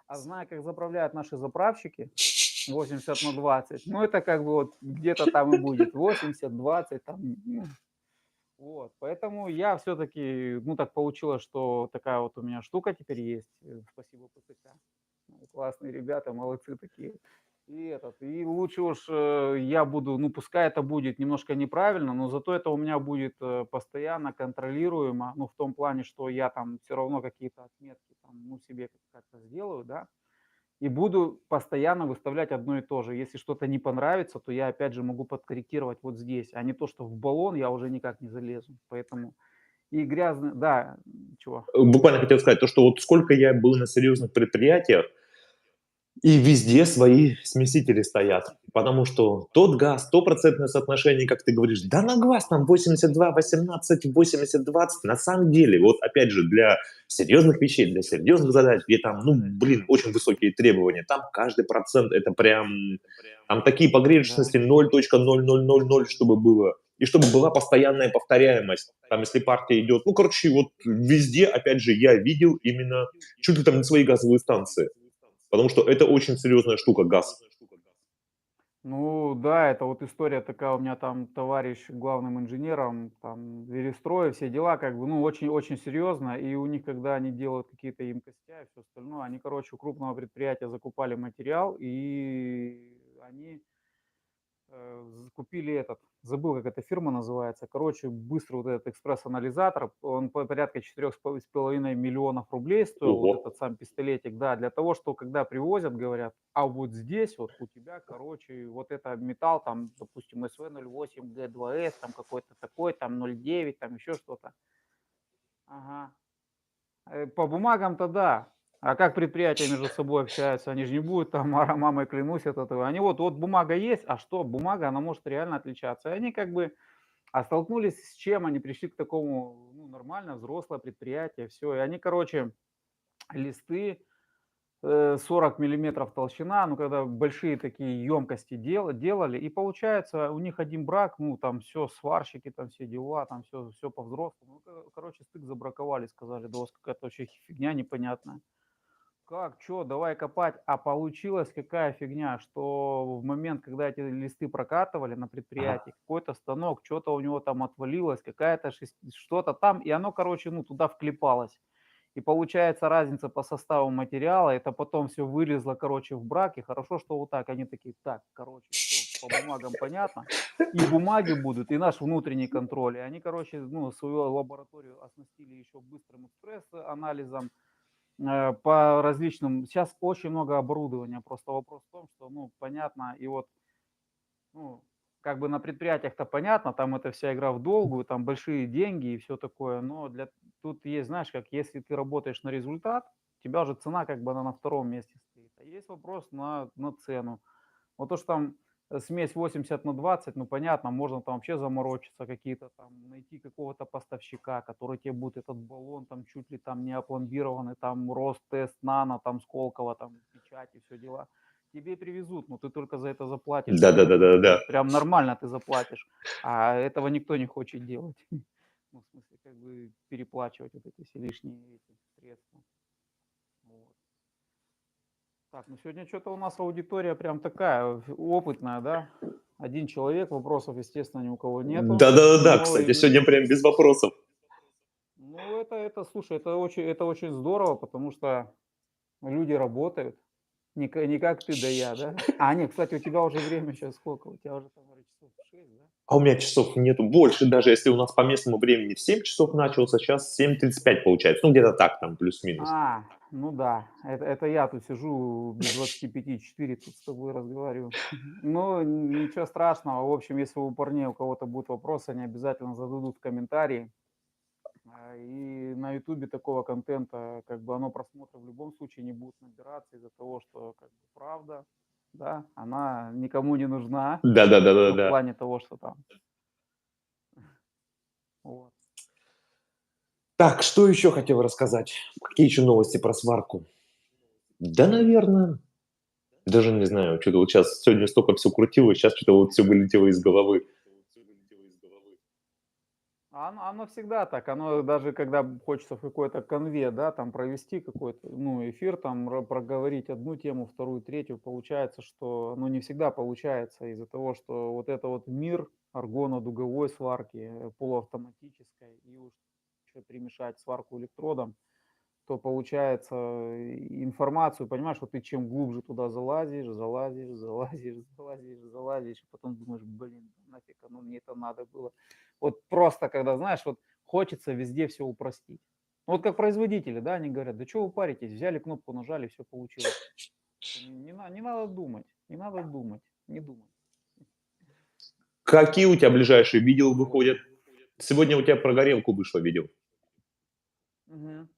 А зная, как заправляют наши заправщики, 80/20, ну, это как бы вот где-то там и будет 80/20, там, ну, вот. Поэтому я все-таки, ну, так получилось, что такая вот у меня штука теперь есть. Спасибо ПТК. Классные ребята, молодцы такие. И лучше уж я буду, ну, пускай это будет немножко неправильно, но зато это у меня будет постоянно контролируемо, ну, в том плане, что я там все равно какие-то отметки там, ну, себе как-то сделаю, да, и буду постоянно выставлять одно и то же. Если что-то не понравится, то я опять же могу подкорректировать вот здесь, а не то, что в баллон я уже никак не залезу. Поэтому и грязно, да, чего? Буквально хотел сказать то, что вот сколько я был на серьезных предприятиях, и везде свои смесители стоят. Потому что тот газ, стопроцентное соотношение, как ты говоришь, да на глаз там 82/18, 80/20. На самом деле, вот опять же, для серьезных вещей, для серьезных задач, где там, ну, блин, очень высокие требования, там каждый процент это прям, там такие Да. погрешности 0,0000, чтобы было. И чтобы была постоянная повторяемость. Там, если партия идет, ну, короче, вот везде, опять же, я видел именно чуть ли там не свои газовые станции. Потому что это очень серьезная штука, газ. Ну да, это вот история такая, у меня там товарищ главным инженером, там Верестрой, все дела, как бы, ну, очень-очень серьезно, и у них, когда они делают какие-то емкости и все остальное, они, короче, у крупного предприятия закупали материал, и они купили этот, забыл, как эта фирма называется. Короче, быстро вот этот экспресс-анализатор, он порядка 4,5 миллионов рублей стоил, Ого. вот этот сам пистолетик, да, для того, что когда привозят, говорят, а вот здесь вот у тебя, короче, вот это металл, там, допустим, СВ-08, Г2С, там какой-то такой, там 0,9, там еще что-то. Ага. По бумагам-то да. А как предприятия между собой общаются? Они же не будут там мамой клянусь от этого. Они вот бумага есть, а что? Бумага, она может реально отличаться. И они как бы, а столкнулись с чем? Они пришли к такому, ну, нормально, взрослое предприятие, все. И они, короче, листы 40 миллиметров толщина, ну, когда большие такие емкости делали, и получается у них один брак, ну, там все, сварщики, там все дела, там все по-взрослому. Ну, короче, стык забраковали, сказали, да у вас какая-то вообще фигня непонятная. Как, что, давай копать. А получилась какая фигня, что в момент, когда эти листы прокатывали на Ага. предприятии, какой-то станок, что-то у него там отвалилось, какая-то что-то там, и оно, короче, ну, туда вклепалось. И получается разница по составу материала, это потом все вылезло, короче, в брак, и хорошо, что вот так, они такие, так, короче, все, по бумагам понятно. И бумаги будут, и наш внутренний контроль. И они, короче, ну, свою лабораторию оснастили еще быстрым экспресс-анализом по различным. Сейчас очень много оборудования. Просто вопрос в том, что, ну, понятно, и вот, ну, как бы на предприятиях-то понятно, там это вся игра в долгую, там большие деньги и все такое, но тут есть, знаешь, как если ты работаешь на результат, у тебя уже цена как бы она на втором месте стоит. А есть вопрос на цену. Вот то, что там смесь 80/20, ну понятно, можно там вообще заморочиться, какие-то там, найти какого-то поставщика, который тебе будет этот баллон там чуть ли там не опломбированный, там Ростест, Нано, там Сколково, там печати, все дела. Тебе привезут, но ты только за это заплатишь, Да-да-да-да-да. вот прям нормально ты заплатишь, а этого никто не хочет делать. Ну, в смысле, как бы переплачивать вот эти все лишние эти средства. Вот. Так, ну сегодня что-то у нас аудитория прям такая опытная, да? Один человек, вопросов, естественно, ни у кого нету. Да-да-да-да, Но, кстати, сегодня прям без вопросов. ну, слушай, это очень здорово, потому что люди работают, не как ты да я, да? А, нет, кстати, у тебя уже время сейчас сколько? У тебя уже там вроде часов 6, да? А у меня часов нету больше, даже если у нас по местному времени в 7 часов начался, сейчас 7:35 получается. Ну, где-то так там, плюс-минус. Ну да, это я тут сижу без 25:04 тут с тобой разговариваю. Ну, ничего страшного. В общем, если у парней у кого-то будут вопросы, они обязательно зададут в комментарии. И на ютубе такого контента, как бы оно просмотра в любом случае не будет набираться из-за того, что как бы правда, да, она никому не нужна, ну, в Да-да-да-да-да. плане того, что там, вот. Так, что еще хотел рассказать? Какие еще новости про сварку? Да, наверное, даже не знаю, что то вот сейчас сегодня столько все крутилось, сейчас что то вот все вылетело из головы. Оно всегда так. Оно даже когда хочется в какой-то конве, да, там провести какой-то, ну, эфир, там проговорить одну тему, вторую, третью, получается, что, ну, не всегда получается из-за того, что вот это вот мир аргонно-дуговой сварки, полуавтоматической, и уж еще примешать сварку электродом, то получается информацию, понимаешь, вот ты чем глубже туда залазишь, залазишь, залазишь, залазишь, залазишь, и потом думаешь, блин, нафиг оно мне это надо было. Вот просто когда, знаешь, вот хочется везде все упростить. Ну, вот как производители, да, они говорят, да что вы паритесь, взяли кнопку, нажали, все получилось. Не надо думать, не надо думать, не думай. Какие у тебя ближайшие видео Вот. выходят? Сегодня у тебя про горелку вышло видео. Мгм.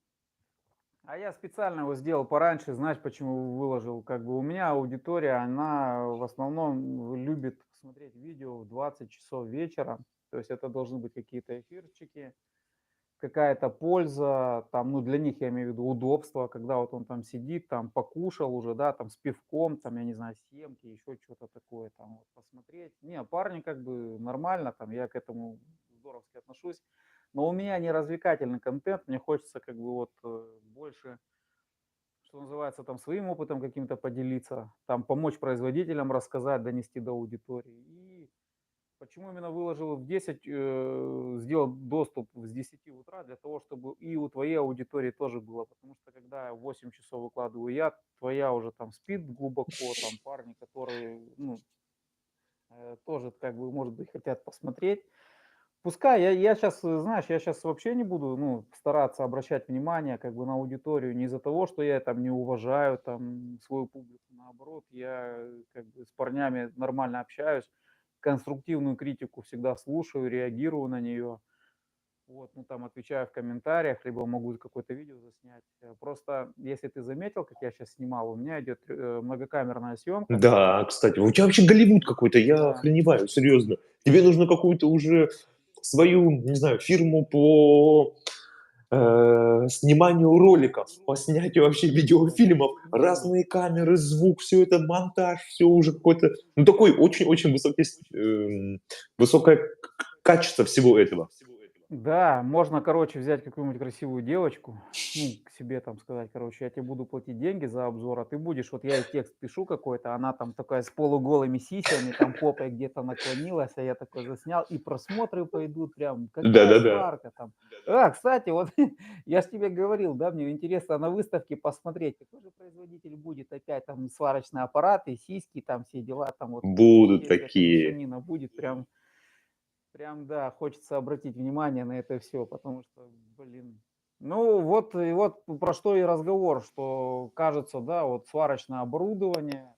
А я специально его сделал пораньше, знаешь, почему выложил? Как бы у меня аудитория, она в основном любит смотреть видео в 20 часов вечера. То есть это должны быть какие-то эфирчики, какая-то польза, там, ну, для них я имею в виду удобство, когда вот он там сидит, там, покушал уже, да, там, с пивком, там, я не знаю, семки, еще что-то такое, там, вот, посмотреть. Не, парни как бы нормально, там, я к этому здоровски отношусь, но у меня не развлекательный контент, мне хочется как бы вот больше, что называется, там, своим опытом каким-то поделиться, там, помочь производителям рассказать, донести до аудитории. И почему именно выложил в 10, сделал доступ с 10 утра, для того, чтобы и у твоей аудитории тоже было. Потому что когда в 8 часов выкладываю я, твоя уже там спит глубоко, там парни, которые, ну, тоже как бы, может быть, хотят посмотреть. Пускай я сейчас, знаешь, я сейчас вообще не буду, ну, стараться обращать внимание как бы на аудиторию не из-за того, что я там не уважаю там свою публику, наоборот, я как бы с парнями нормально общаюсь, конструктивную критику всегда слушаю, реагирую на нее, вот, ну, там отвечаю в комментариях, либо могу какое-то видео заснять. Просто, если ты заметил, как я сейчас снимал, у меня идет многокамерная съемка, Да, кстати, у тебя вообще Голливуд какой-то, я да. охреневаю, серьезно. Тебе нужно какую-то уже свою, не знаю, фирму по сниманию роликов, по снятию вообще видеофильмов, разные камеры, звук, все это, монтаж, все уже какой-то, ну, такой очень-очень высокий, высокое качество всего этого. Да, можно, короче, взять какую-нибудь красивую девочку, ну, к себе там сказать, короче, я тебе буду платить деньги за обзор, а ты будешь, вот я ей текст пишу какой-то, она там такая с полуголыми сисями, там попой где-то наклонилась, а я такой заснял, и просмотры пойдут прям, какая Да-да-да. сварка там. А, кстати, вот я ж тебе говорил, да, мне интересно на выставке посмотреть, какой же производитель будет опять там сварочные аппараты, сиськи, там все дела, там вот, Будут если эта такие. мешанина будет, прям, да, хочется обратить внимание на это все, потому что, блин. Ну, вот, и вот про что и разговор, что кажется, да, вот сварочное оборудование,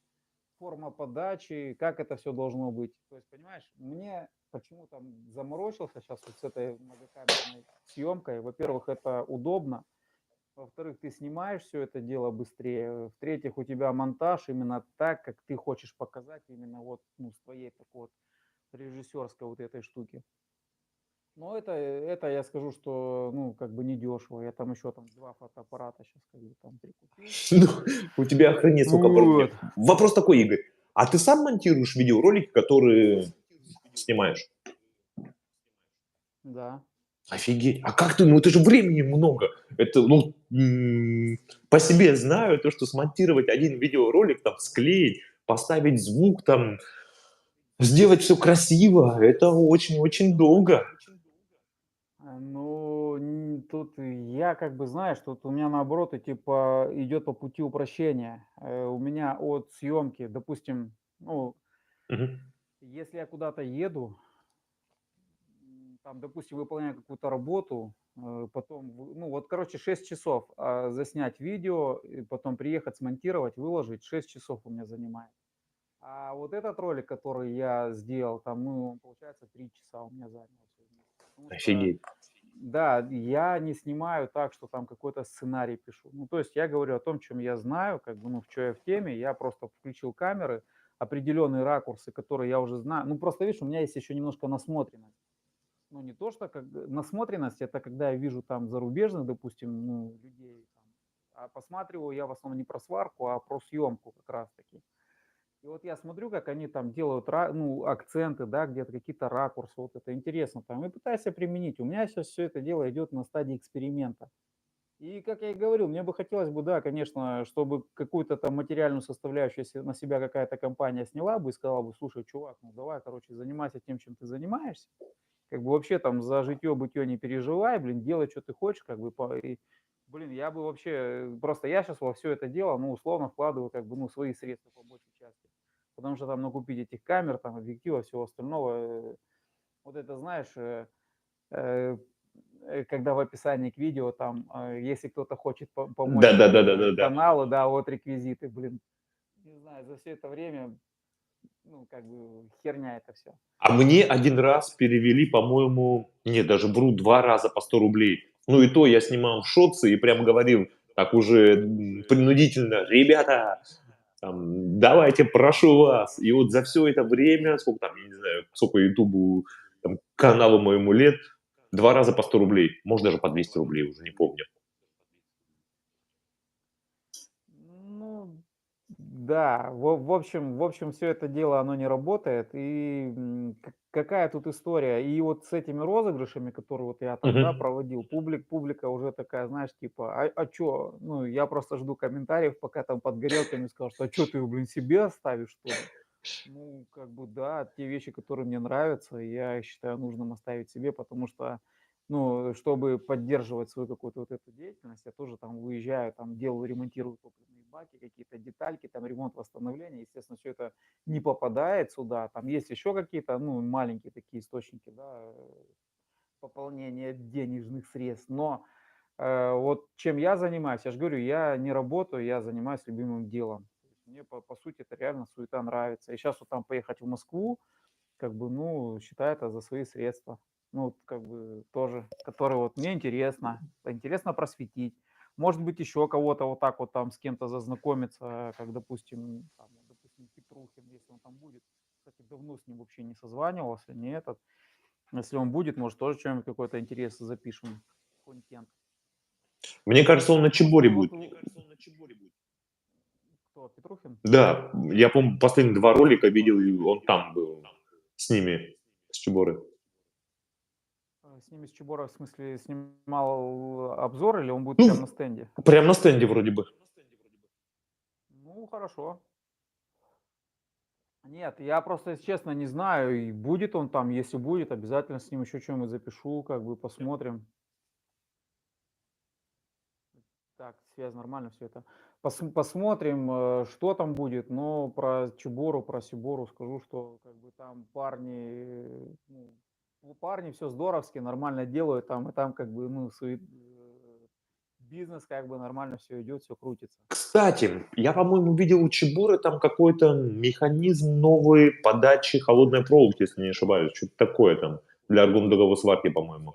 форма подачи, как это все должно быть. То есть, понимаешь, мне почему там заморочился сейчас вот с этой многокамерной съемкой. Во-первых, это удобно. Во-вторых, ты снимаешь все это дело быстрее. В-третьих, у тебя монтаж именно так, как ты хочешь показать, именно вот ну, с твоей такой вот режиссерской вот этой штуки. Ну, это я скажу, что, ну, как бы недешево. Я там еще там 2 фотоаппарата сейчас как бы там прикупил. Ну, у тебя охренеть сколько проблем. Вот. Вопрос такой, Игорь. А ты сам монтируешь видеоролики, которые снимаешь? Да. Офигеть. А как ты? Ну, это же времени много. Это, ну, по себе знаю, то, что смонтировать один видеоролик, там, склеить, поставить звук, там, сделать все красиво, это очень-очень долго. Ну, тут я как бы, знаешь, тут у меня наоборот и типа идет по пути упрощения. У меня от съемки, допустим, ну, Мгм. если я куда-то еду, там, допустим, выполняю какую-то работу, потом, ну, вот, короче, 6 часов заснять видео, и потом приехать, смонтировать, выложить, 6 часов у меня занимает. А вот этот ролик, который я сделал, там, ну, он, получается, 3 часа у меня занял всё вместе. Потому что, Офигеть. да, я не снимаю так, что там какой-то сценарий пишу. Ну, то есть я говорю о том, чем я знаю, как бы, ну, в чё я в теме. Я просто включил камеры, определенные ракурсы, которые я уже знаю. Ну, просто, видишь, у меня есть еще немножко насмотренность. Ну, не то, что как насмотренность, это когда я вижу там зарубежных, допустим, ну, людей, там, а посматриваю я в основном не про сварку, а про съемку как раз таки. И вот я смотрю, как они там делают, ну, акценты, да, где-то какие-то ракурсы, вот это интересно там, и пытаюсь себя применить. У меня сейчас все это дело идет на стадии эксперимента. И, как я и говорил, мне бы хотелось бы, да, конечно, чтобы какую-то там материальную составляющую, если на себя какая-то компания сняла бы и сказала бы, слушай, чувак, ну давай, короче, занимайся тем, чем ты занимаешься. Как бы вообще там за житье-бытие не переживай, блин, делай, что ты хочешь, как бы, блин, я бы вообще, просто я сейчас во все это дело, ну, условно вкладываю, как бы, ну, свои средства по большей части. Потому что там накупить этих камер, там, объективов, всего остального, вот это, знаешь, э, когда в описании к видео там, если кто-то хочет помочь Да-да-да-да-да-да. каналу, да, вот реквизиты, блин, не знаю, за все это время, ну, как бы херня это все. А мне один раз перевели, по-моему, нет, даже вру, 2 раза по 100 рублей. Ну и то я снимал шотсы и прям говорил так уже принудительно: "Ребята, там, давайте, прошу вас". И вот за все это время, сколько там, я не знаю, сколько "Ютубу", там, каналу моему лет, 2 раза по 100 рублей, может, даже по 200 рублей, уже не помню. Ну да, в общем, все это дело, оно не работает. И, какая тут история? И вот с этими розыгрышами, которые вот я там, да, Мгм. проводил, публика уже такая, знаешь, типа: "А чё?" Ну, я просто жду комментариев, пока там под горелками скажут: "А чё ты, блин, себе оставишь, что ли?" Ну, как бы да, те вещи, которые мне нравятся, я считаю нужным оставить себе, потому что, ну, чтобы поддерживать свою какую-то вот эту деятельность, я тоже там выезжаю, там делаю, ремонтирую топливные баки, какие-то детальки, там ремонт, восстановление. Естественно, все это не попадает сюда. Там есть еще какие-то, ну, маленькие такие источники, да, пополнения денежных средств. Но вот чем я занимаюсь, я же говорю, я не работаю, я занимаюсь любимым делом. То есть мне, по сути, это реально суета нравится. И сейчас вот там поехать в Москву, как бы, ну, считай это за свои средства. Ну, вот как бы тоже, которые вот мне интересно просветить. Может быть, еще кого-то вот так вот там с кем-то зазнакомиться, как, допустим, там, допустим, Петрухин, если он там будет. Кстати, давно с ним вообще не созванивался, не этот. Если он будет, может, тоже что-нибудь какой-то интерес запишем, контент. Мне кажется, он на Ну, вот, Чеборе будет. вот кто, Петрухин? Да, я помню, последние 2 ролика видел, и он там был с ними, с Чеборы. С ними с Чебора, в смысле, снимал обзор или он будет Ну, прямо на стенде? прям на стенде вроде бы. Ну, хорошо. Нет, я просто, если честно, не знаю, и будет он там. Если будет, обязательно с ним еще что-нибудь запишу, как бы посмотрим. Так, связь нормально все это. Посмотрим, что там будет. Но про Чебору, про Сибору скажу, что как бы там парни, парни все здоровски, нормально делают там, и там как бы, бизнес как бы нормально все идет, все крутится. Кстати, я, по-моему, видел у Чебуры там какой-то механизм новой подачи холодной проволоки, если не ошибаюсь. Что-то такое там для аргондоговой сварки, по-моему.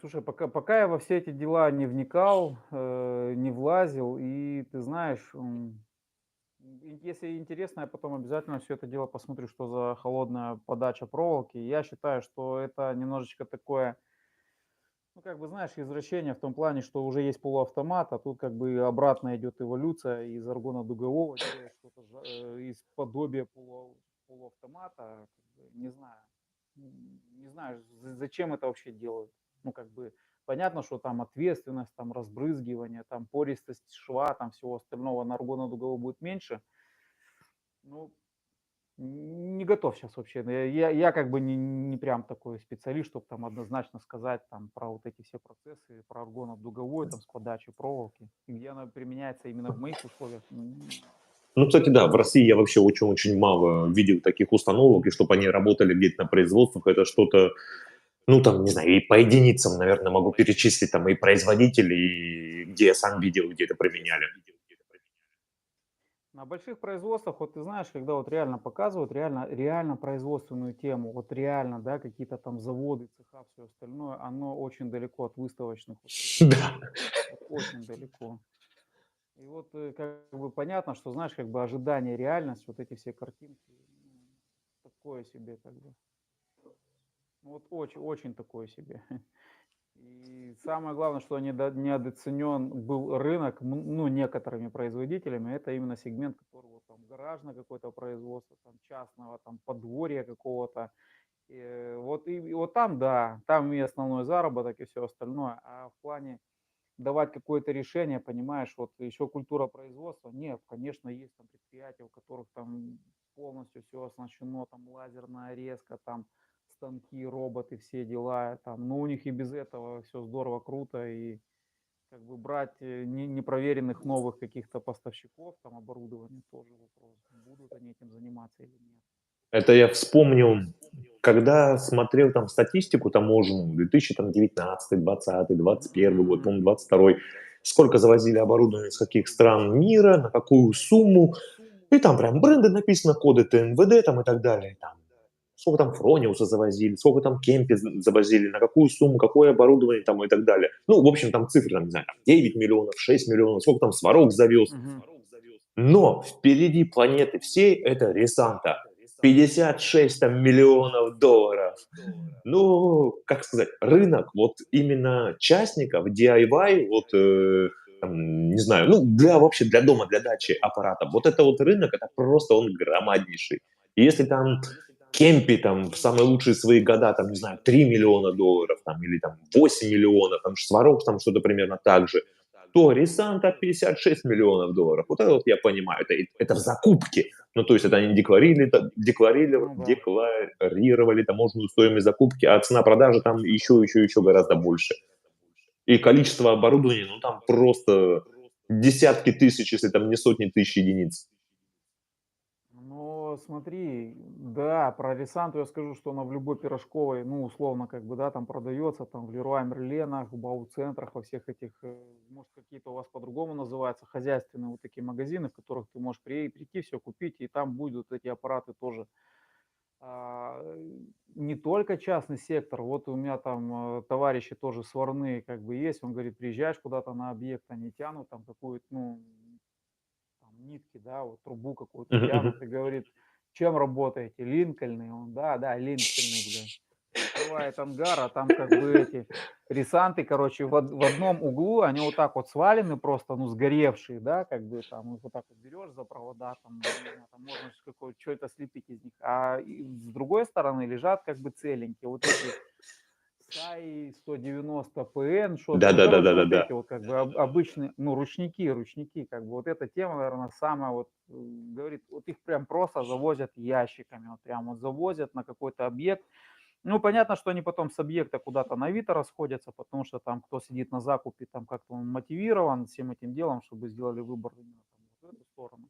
Слушай, пока я во все эти дела не вникал, не влазил, и ты знаешь, если интересно, я потом обязательно все это дело посмотрю, что за холодная подача проволоки. Я считаю, что это немножечко такое, как бы, знаешь, извращение в том плане, что уже есть полуавтомат, а тут как бы обратно идет эволюция, из аргона дугового делают что-то из подобия полуавтомата. Как бы, не знаю. Не знаю, зачем это вообще делают. Как бы, понятно, что там ответственность, там разбрызгивание, там пористость шва, там всего остального на аргона дугового будет меньше. Ну, не готов сейчас вообще. Я как бы не прям такой специалист, чтобы там однозначно сказать там про вот эти все процессы, про аргонно-дуговой, там с подачей проволоки, и где она применяется именно в моих условиях. Ну, кстати, да, в России я вообще очень-очень мало видел таких установок, и чтобы они работали где-то на производствах, это что-то, ну, там, не знаю, и по единицам, наверное, могу перечислить, там, и производителей, и где я сам видел, где это применяли. На больших производствах, вот ты знаешь, когда вот реально показывают, реально производственную тему, вот реально, да, какие-то там заводы, цеха, все остальное, оно очень далеко от выставочных вот каких-то Да. штук. Вот очень далеко. И вот как бы понятно, что, знаешь, как бы ожидание, реальность, вот эти все картинки, такое себе как бы. Вот очень, очень такое себе. И самое главное, что недооценен был рынок, некоторыми производителями, это именно сегмент, который вот там гаражное какое-то производство, там частного, там подворья какого-то. И вот там, да, там и основной заработок, и все остальное. А в плане давать какое-то решение, понимаешь, вот еще культура производства. Нет, конечно, есть там предприятия, у которых там полностью все оснащено, там лазерная резка, там станки, роботы, все дела, там, но у них и без этого все здорово, круто, и как бы брать непроверенных новых каких-то поставщиков, там оборудования тоже вопрос, будут они этим заниматься или нет. Это я вспомнил, когда смотрел там статистику таможенную, 2019, 20, 21 год, Мгм. по-моему, 22, сколько завозили оборудования из каких стран мира, на какую сумму, и там прям бренды написано, коды ТНВД там и так далее. Там, сколько там Фрониуса завозили, сколько там Кемпи завозили, на какую сумму, какое оборудование там и так далее. Ну, в общем, там цифры, там, не знаю, там 9 миллионов, 6 миллионов, сколько там Сварог завез. Мгм. Но впереди планеты всей это Ресанта. 56 там миллионов долларов. Ну, как сказать, рынок вот именно частников, DIY, вот, там, не знаю, ну, вообще для дома, для дачи аппаратов, вот это вот рынок, это просто он громаднейший. И если там Кемпи там в самые лучшие свои года, там, не знаю, 3 миллиона долларов, там, или там 8 миллионов, там, Сварог там что-то примерно так же, то Ресанта 56 миллионов долларов. Вот это вот я понимаю, это в закупке. Ну, то есть это они Ну да. декларировали таможенную стоимость закупки, а цена продажи там еще гораздо больше. И количество оборудования, ну, там просто десятки тысяч, если там не сотни тысяч единиц. Ну, смотри, да, про Ресанту я скажу, что она в любой пирожковой, условно, как бы, да, там продается, там в Леруа Мерленах, в Бау-центрах, во всех этих, может, какие-то у вас по-другому называются, хозяйственные вот такие магазины, в которых ты можешь прийти, все купить, и там будут эти аппараты тоже. А, Не только частный сектор, вот у меня там товарищи тоже сварные как бы есть, он говорит, приезжаешь куда-то на объект, они тянут там какую-то, там нитки, да, вот трубу какую-то Мгм, мгм. тянут и говорит, чем работаете? Линкольны? Он, да, да, Линкольны, бля. Открывает ангар, а там как бы эти ресанты, короче, в одном углу, они вот так вот свалены просто, сгоревшие, да, как бы там их вот так вот берешь за провода, там, не знаю, там можно что-то слепить из них. А с другой стороны лежат как бы целенькие. Вот эти САИ 190 ПН, что-то, ну, короче, вот Да-да-да-да-да-да. эти вот как бы обычные, ну, ручники, как бы вот эта тема, наверное, самая вот, говорит, вот их прям просто завозят ящиками, вот прям вот завозят на какой-то объект. Ну, понятно, что они потом с объекта куда-то на Авито расходятся, потому что там кто сидит на закупе, там как-то он мотивирован всем этим делом, чтобы сделали выбор именно там в эту сторону.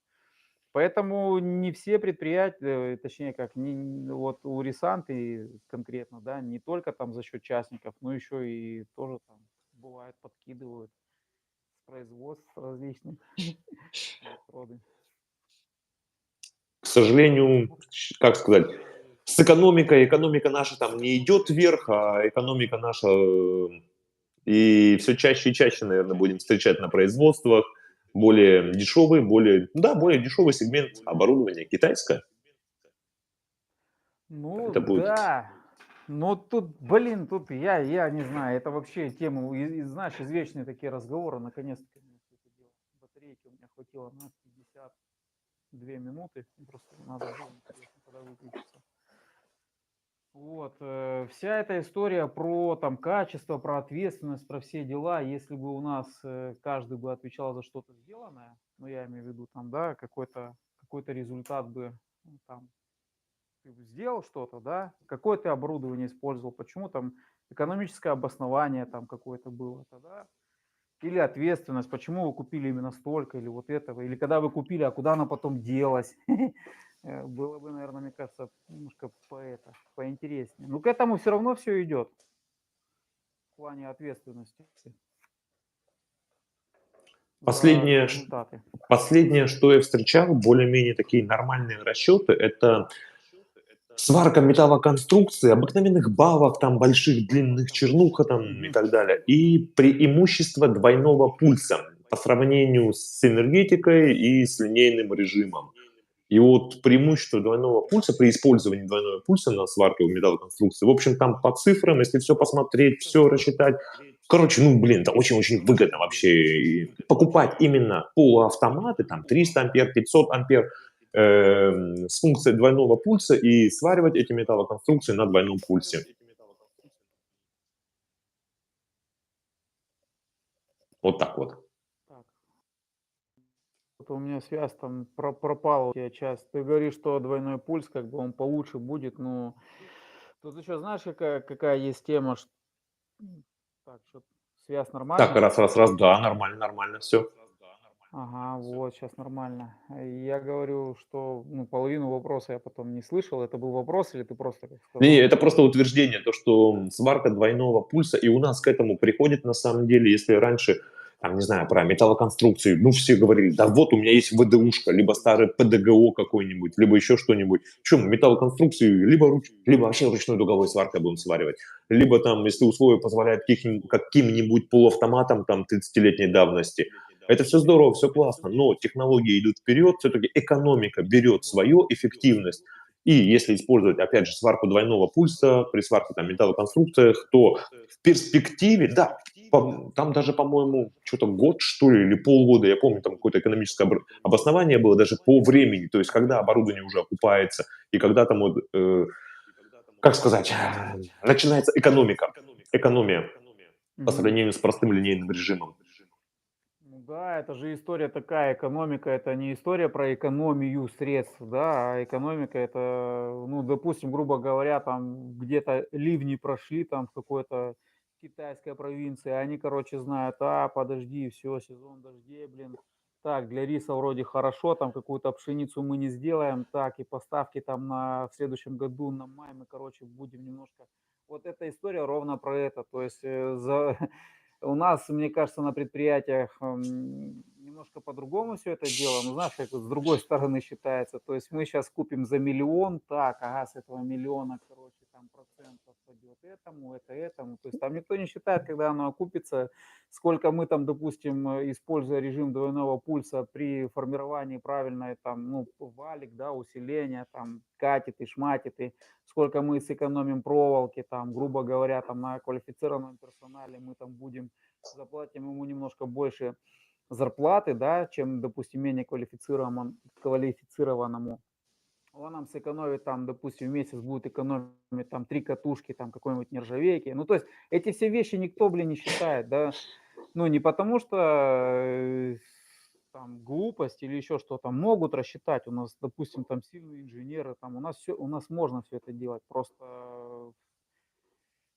Поэтому не все предприятия, точнее как, вот у Ресанты конкретно, да, не только там за счет частников, но еще и тоже там бывает подкидывают с производств различных электроды. К сожалению, как сказать, с экономика наша там не идет вверх, а экономика наша и все чаще и чаще, наверное, будем встречать на производствах более дешевый, более дешевый сегмент оборудования китайское. Ну Это будет. да, но тут, блин, тут я не знаю, это вообще тема, знаешь, извечные такие разговоры, наконец-таки мне всё это дело. Батарейки у меня хватило на 52 минуты, просто надо было, интересно, когда выключится. Вот, вся эта история про там качество, про ответственность, про все дела, если бы у нас каждый бы отвечал за что-то сделанное, ну я имею в виду там, да, какой-то результат бы там ты бы сделал что-то, да, какое ты оборудование использовал, почему там экономическое обоснование там какое-то было тогда, или ответственность, почему вы купили именно столько, или вот этого, или когда вы купили, а куда оно потом делось. Было бы, наверное, мне кажется, немножко поинтереснее. Но к этому все равно все идет в плане ответственности за Последнее, результаты. последнее, что я встречал, более-менее такие нормальные расчеты, это сварка металлоконструкций, обыкновенных балок, там больших, длинных, чернуха там и Мгм. так далее. И преимущество двойного пульса по сравнению с энергетикой и с линейным режимом. И вот преимущество двойного пульса при использовании двойного пульса на сварке металлоконструкции, в общем, там по цифрам, если все посмотреть, все рассчитать, короче, ну, блин, это очень-очень выгодно вообще. И покупать именно полуавтоматы, там, 300 ампер, 500 ампер, с функцией двойного пульса и сваривать эти металлоконструкции на двойном пульсе. Вот так вот. Так, вот у меня связь там пропала у тебя часть. Ты говоришь, что двойной пульс, как бы он получше будет, но тут еще знаешь, какая есть тема, так, что связь Так, нормально? раз, да, нормально, нормально, все. Ага, вот, сейчас нормально. Я говорю, что ну, половину вопроса я потом не слышал. Это был вопрос или ты просто как Не, сказал? это просто утверждение, то, что сварка двойного пульса, и у нас к этому приходит на самом деле, если раньше, там, не знаю, про металлоконструкции, ну, все говорили, да вот у меня есть ВДУшка, либо старый ПДГО какой-нибудь, либо еще что-нибудь. Чем металлоконструкции либо вообще ручной дуговой сваркой будем сваривать, либо там, если условия позволяют каким-нибудь полуавтоматом там 30-летней давности. Это все здорово, все классно, но технологии идут вперед, все-таки экономика берет свое, эффективность. И если использовать, опять же, сварку двойного пульса при сварке там, металлоконструкциях, то в перспективе, да, там даже, по-моему, что-то год, что ли, или полгода, я помню, там какое-то экономическое обоснование было даже по времени, то есть когда оборудование уже окупается, и когда там, вот, как сказать, начинается экономия по Мгм. сравнению с простым линейным режимом. Ну да, это же история такая, экономика это не история про экономию средств, да, а экономика это, ну, допустим, грубо говоря, там где-то ливни прошли там в какой-то китайской провинции, они, короче, знают, подожди, все, сезон дождей, блин, так, для риса вроде хорошо, там какую-то пшеницу мы не сделаем, так, и поставки там в следующем году на май мы, короче, будем немножко... Вот эта история ровно про это, то есть у нас, мне кажется, на предприятиях немножко по-другому все это дело. Ну, знаешь, как вот с другой стороны считается. То есть мы сейчас купим за миллион, так, ага, с этого миллиона, короче, там процентов пойдет этому, это этому. То есть там никто не считает, когда оно окупится, сколько мы там, допустим, используя режим двойного пульса при формировании правильной там, ну, валик, да, усиления, там, катеты, шматиты, сколько мы сэкономим проволоки, там, грубо говоря, там, на квалифицированном персонале мы там будем, заплатим ему немножко больше зарплаты, да, чем, допустим, менее квалифицированному. он нам сэкономит там, допустим, в месяц будет экономить там 3 катушки там какой-нибудь нержавейки. Ну, то есть эти все вещи никто, блин, не считает, да. Ну, не потому что, там глупость или еще что-то. Могут рассчитать. У нас, допустим, там сильные инженеры, там у нас можно все это делать. Просто,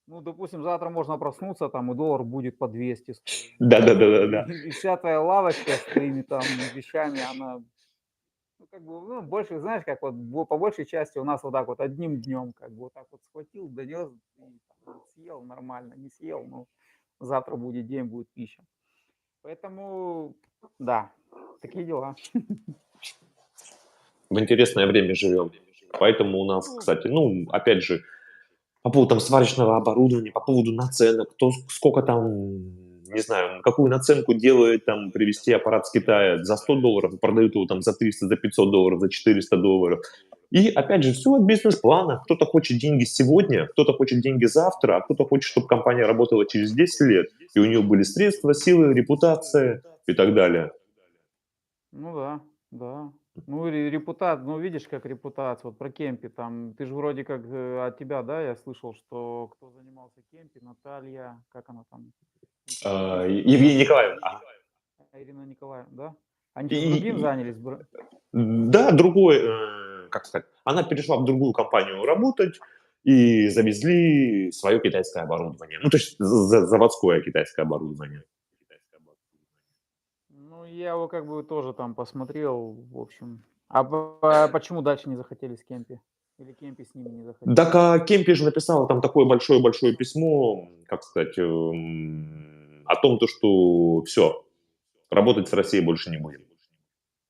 ну, допустим, завтра можно проснуться, там, и доллар будет по 200 стоить, да. Да-да-да-да-да. И вся твоя лавочка с твоими там вещами, она, ну, как бы, ну, больше, знаешь, как вот по большей части у нас вот так вот одним днем, как бы вот так вот схватил, донес и там съел нормально, не съел, ну, завтра будет день, будет пища. Поэтому, да, такие дела. В интересное время живем. Поэтому у нас, Ну, кстати, ну, опять же, по поводу там сварочного оборудования, по поводу наценок, кто сколько там, не знаю, какую наценку делает там привезти аппарат с Китая за $100, продают его там за 300, за $500, за $400. И опять же, все от бизнес-плана. Кто-то хочет деньги сегодня, кто-то хочет деньги завтра, а кто-то хочет, чтобы компания работала через 10 лет, и у нее были средства, силы, репутация и так далее. ну да, да. Ну, ну, видишь, как репутация, вот про Кемпи, там, ты же вроде как от тебя, да, я слышал, что кто занимался Кемпи, Наталья, как она там, инфобизнесом, да, Евгений Николаевна, Ирина Николаевна, да? Они сейчас другим и, занялись, да, другой, как сказать, она перешла в другую компанию работать и завезли свое китайское оборудование. Ну, то есть заводское китайское оборудование. ну, я его как бы тоже там посмотрел, в общем. Почему дальше не захотели с Кемпи? Или Кемпи с ними не захотел? Так Кемпи же написала там такое большое-большое письмо, как сказать, о том, то, что все, работать с Россией больше не будем.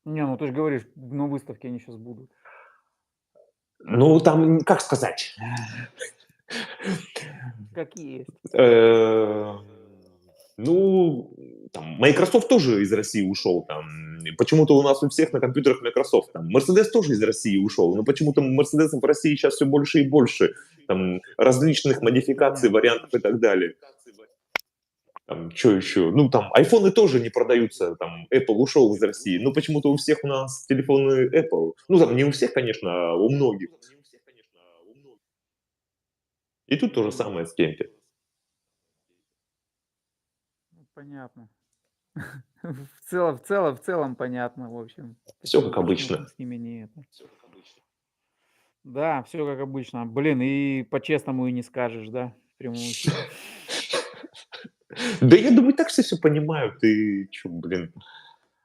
Не, ну ты же говоришь, на выставке они сейчас будут. Ну, там, как сказать, Как есть. Э, ну, там, Microsoft тоже из России ушел. Там. И почему-то у нас у всех на компьютерах Microsoft. Там, Mercedes тоже из России ушел. Но почему-то Mercedes в России сейчас все больше и больше. Там, различных модификаций, Понятно. вариантов и так далее. Там, что еще? Ну, там, айфоны тоже не продаются. Там, Apple ушел из России. Но почему-то у всех у нас телефоны Apple. Ну, там, не у всех, конечно, а у многих. И тут то же М, самое с Кемпи. ну, понятно. В целом понятно, в общем. Все как Почему обычно. там с ними не это. Да, все как обычно. Блин, и по-честному и не скажешь, да, в прямом эфире. Да я думаю, так все понимают. Ты чё, блин.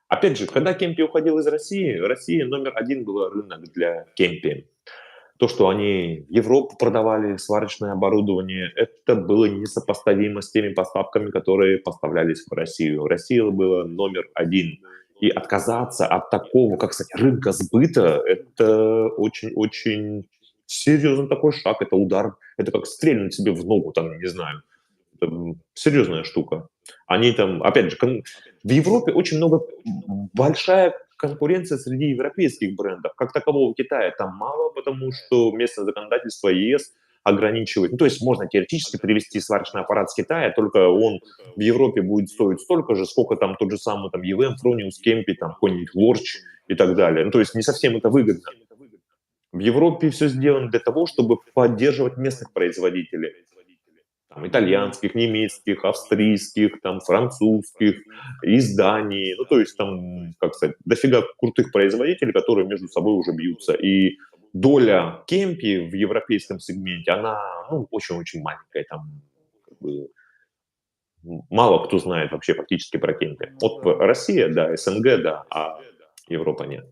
Опять же, когда Кемпи уходил из России, Россия номер один была рынок для Кемпи. То, что они в Европу продавали сварочное оборудование, это было несопоставимо с теми поставками, которые поставлялись в Россию. Россия была номер один. И отказаться от такого, как сказать, рынка сбыта, это очень-очень серьезный такой шаг, это удар, это как стрельнуть себе в ногу, там, не знаю. Это серьезная штука. Они там, опять же, в Европе очень много, большая конкуренция среди европейских брендов. Как такового Китая там мало, потому что местное законодательство ЕС ограничивает. Ну, то есть можно теоретически привезти сварочный аппарат с Китая, только он в Европе будет стоить столько же, сколько там тот же самый там EVM, Fronius, Кемпи, там какой-нибудь Лорч и так далее. Ну, то есть не совсем это выгодно. В Европе все сделано для того, чтобы поддерживать местных производителей там, Мгм. итальянских, немецких, австрийских, там, французских, из Дании. Ну, то есть там, как сказать, дофига крутых производителей, которые между собой уже бьются. И доля Кемпи в европейском сегменте, она, ну, очень-очень маленькая. Там, как бы, мало кто знает вообще фактически про Кемпи. Ну Вот да. Россия, да, СНГ, да, а Европа нет.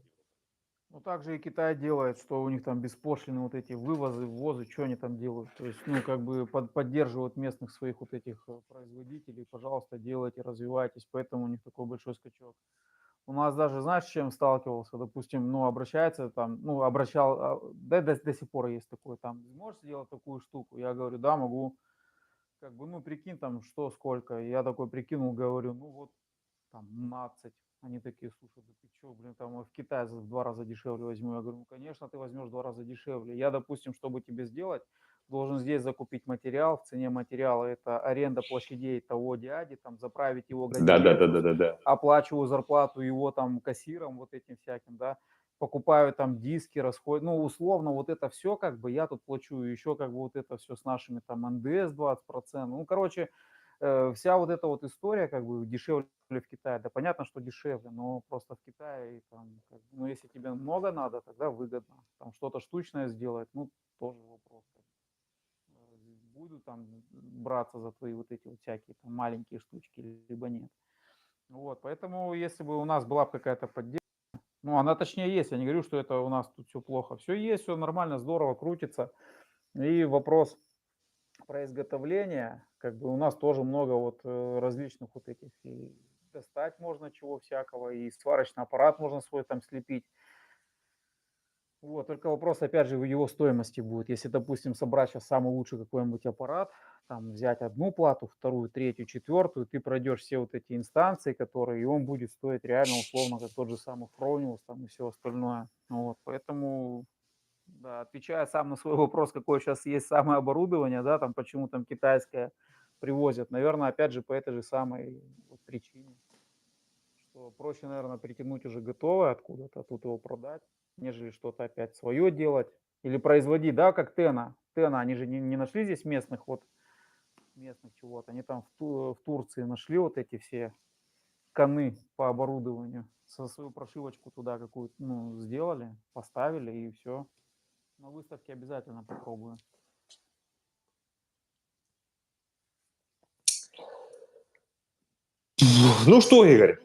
Ну, так же и Китай делает, что у них там беспошлиные вот эти вывозы, ввозы, что они там делают. То есть, ну, как бы поддерживают местных своих вот этих производителей. Пожалуйста, делайте, развивайтесь. Поэтому у них такой большой скачок. У нас даже, знаешь, с чем сталкивался? Допустим, ну, обращается там, ну, да, до сих пор есть такой там, можешь сделать такую штуку? Я говорю, да, могу. Как бы, ну, прикинь там, что, сколько. Я такой прикинул, говорю, ну, вот там 15. Они такие, слушай, да ты чё, блин, там в Китае в 2 раза дешевле возьму. Я говорю, ну, конечно, ты возьмешь в 2 раза дешевле. Я, допустим, чтобы тебе сделать, должен здесь закупить материал. В цене материала это аренда площадей того дяди, там заправить его Да, да, да, гостиницу, да, да, да. оплачиваю зарплату его там кассирам вот этим всяким, да. покупаю там диски, расход, ну, условно, вот это все, как бы, я тут плачу, еще, как бы, вот это все с нашими там НДС 20%. Ну, короче, вся вот эта вот история, как бы, дешевле в Китае. Да, понятно, что дешевле, но просто в Китае, там, как бы, ну, если тебе много надо, тогда выгодно. Там что-то штучное сделать, ну, тоже вопрос. Буду там браться за твои вот эти вот всякие там маленькие штучки, либо нет. Вот, поэтому если бы у нас была бы какая-то поддержка, ну, она точнее есть, я не говорю, что это у нас тут все плохо. Все есть, все нормально, здорово, крутится. И вопрос про изготовление, как бы у нас тоже много вот различных вот этих, и достать можно чего всякого, и сварочный аппарат можно свой там слепить. Вот, только вопрос, опять же, в его стоимости будет. Если, допустим, собрать сейчас самый лучший какой-нибудь аппарат, там взять одну плату, вторую, третью, четвертую, ты пройдешь все вот эти инстанции, которые, и он будет стоить реально условно, как тот же самый Фрониус там и все остальное. Вот, поэтому, да, отвечая сам на свой вопрос, какое сейчас есть самое оборудование, да, там почему там китайское привозят, наверное, опять же по этой же самой вот причине, что проще, наверное, притянуть уже готовое откуда-то, тут его продать, нежели что-то опять свое делать или производить, да, как Тена. Тена, они же не нашли здесь местных вот, местных чего-то, они там в Турции нашли вот эти все коны по оборудованию, со свою прошивочку туда какую-то, ну, сделали, поставили и все. На выставке обязательно попробую. Ну что, Игорь,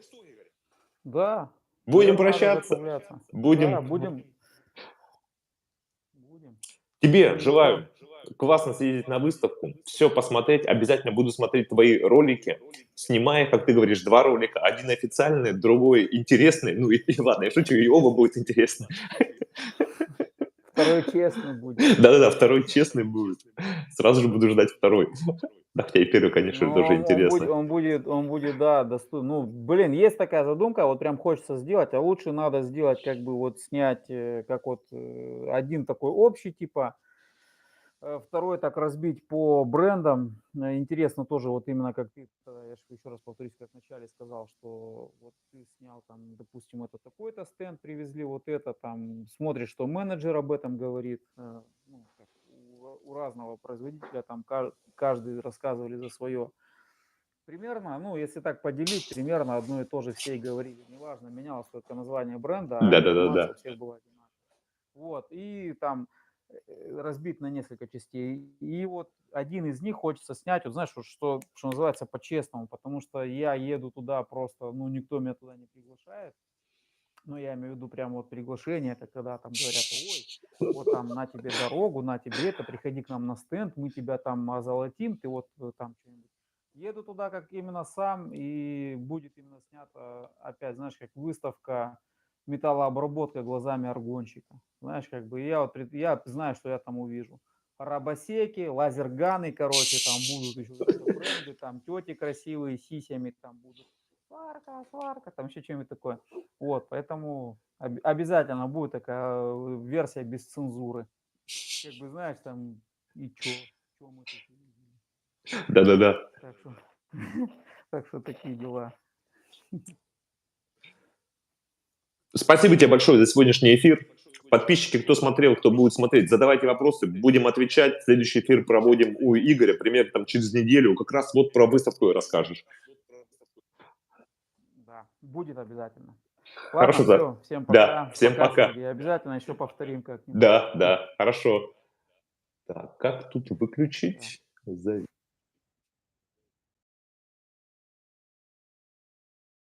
Да, будем наверное, надо прощаться. закругляться. Да, Будем. будем. Тебе И что? желаю классно съездить на выставку, все посмотреть. Обязательно буду смотреть твои ролики, снимая, как ты говоришь, два ролика. Один официальный, другой интересный. Ну и ладно, я шучу, и оба будут интересны. Второй честный будет. Да-да-да, второй честный будет. Сразу же буду ждать второй. Да, хотя и первый, конечно, Ну, тоже он будет, интересно. да, доступен. Ну, блин, есть такая задумка, вот прям хочется сделать, а лучше надо сделать, как бы вот снять, как вот один такой общий, типа, второй так разбить по брендам. Интересно тоже вот именно как ты, я же еще раз повторюсь, как вначале сказал, что вот ты снял там, допустим, это такой-то стенд, привезли вот это, там смотришь, что менеджер об этом говорит, ну, как у разного производителя, там каждый рассказывали за свое. Примерно, ну, если так поделить, примерно одно и то же все и говорили. Неважно, менялось только название бренда, а Да-да-да-да. информация у всех была одинаковая. Вот, и там разбит на несколько частей. И вот один из них хочется снять, вот знаешь, вот что называется, по-честному, потому что я еду туда просто, ну, никто меня туда не приглашает. Ну, я имею в виду прямо вот приглашение, это когда там говорят, ой, вот там на тебе дорогу, на тебе это, приходи к нам на стенд, мы тебя там озолотим, ты вот там что-нибудь. Еду туда как именно сам, и будет именно снято, опять, знаешь, как выставка металлообработка глазами аргонщика. Знаешь, как бы я, вот, я знаю, что я там увижу. Робосеки, лазерганы, короче, там будут еще какие-то бренды, там тети красивые, с сисями там будут. Сварка, сварка, там еще что-нибудь такое. Вот, поэтому обязательно будет такая версия без цензуры. Как бы, знаешь, там, и чё мы тут увидели. Да-да-да. Так что, так что такие дела. Спасибо тебе большое за сегодняшний эфир. Подписчики, кто смотрел, кто будет смотреть, задавайте вопросы, будем отвечать. Следующий эфир проводим у Игоря, примерно там через неделю. Как раз вот про выставку и расскажешь. Да, будет обязательно. Ладно, Хорошо, да? все, всем Да, пока. всем Пока, пока. Сергей. Обязательно еще повторим как-нибудь. Да, да, хорошо. Так, как тут Да. выключить?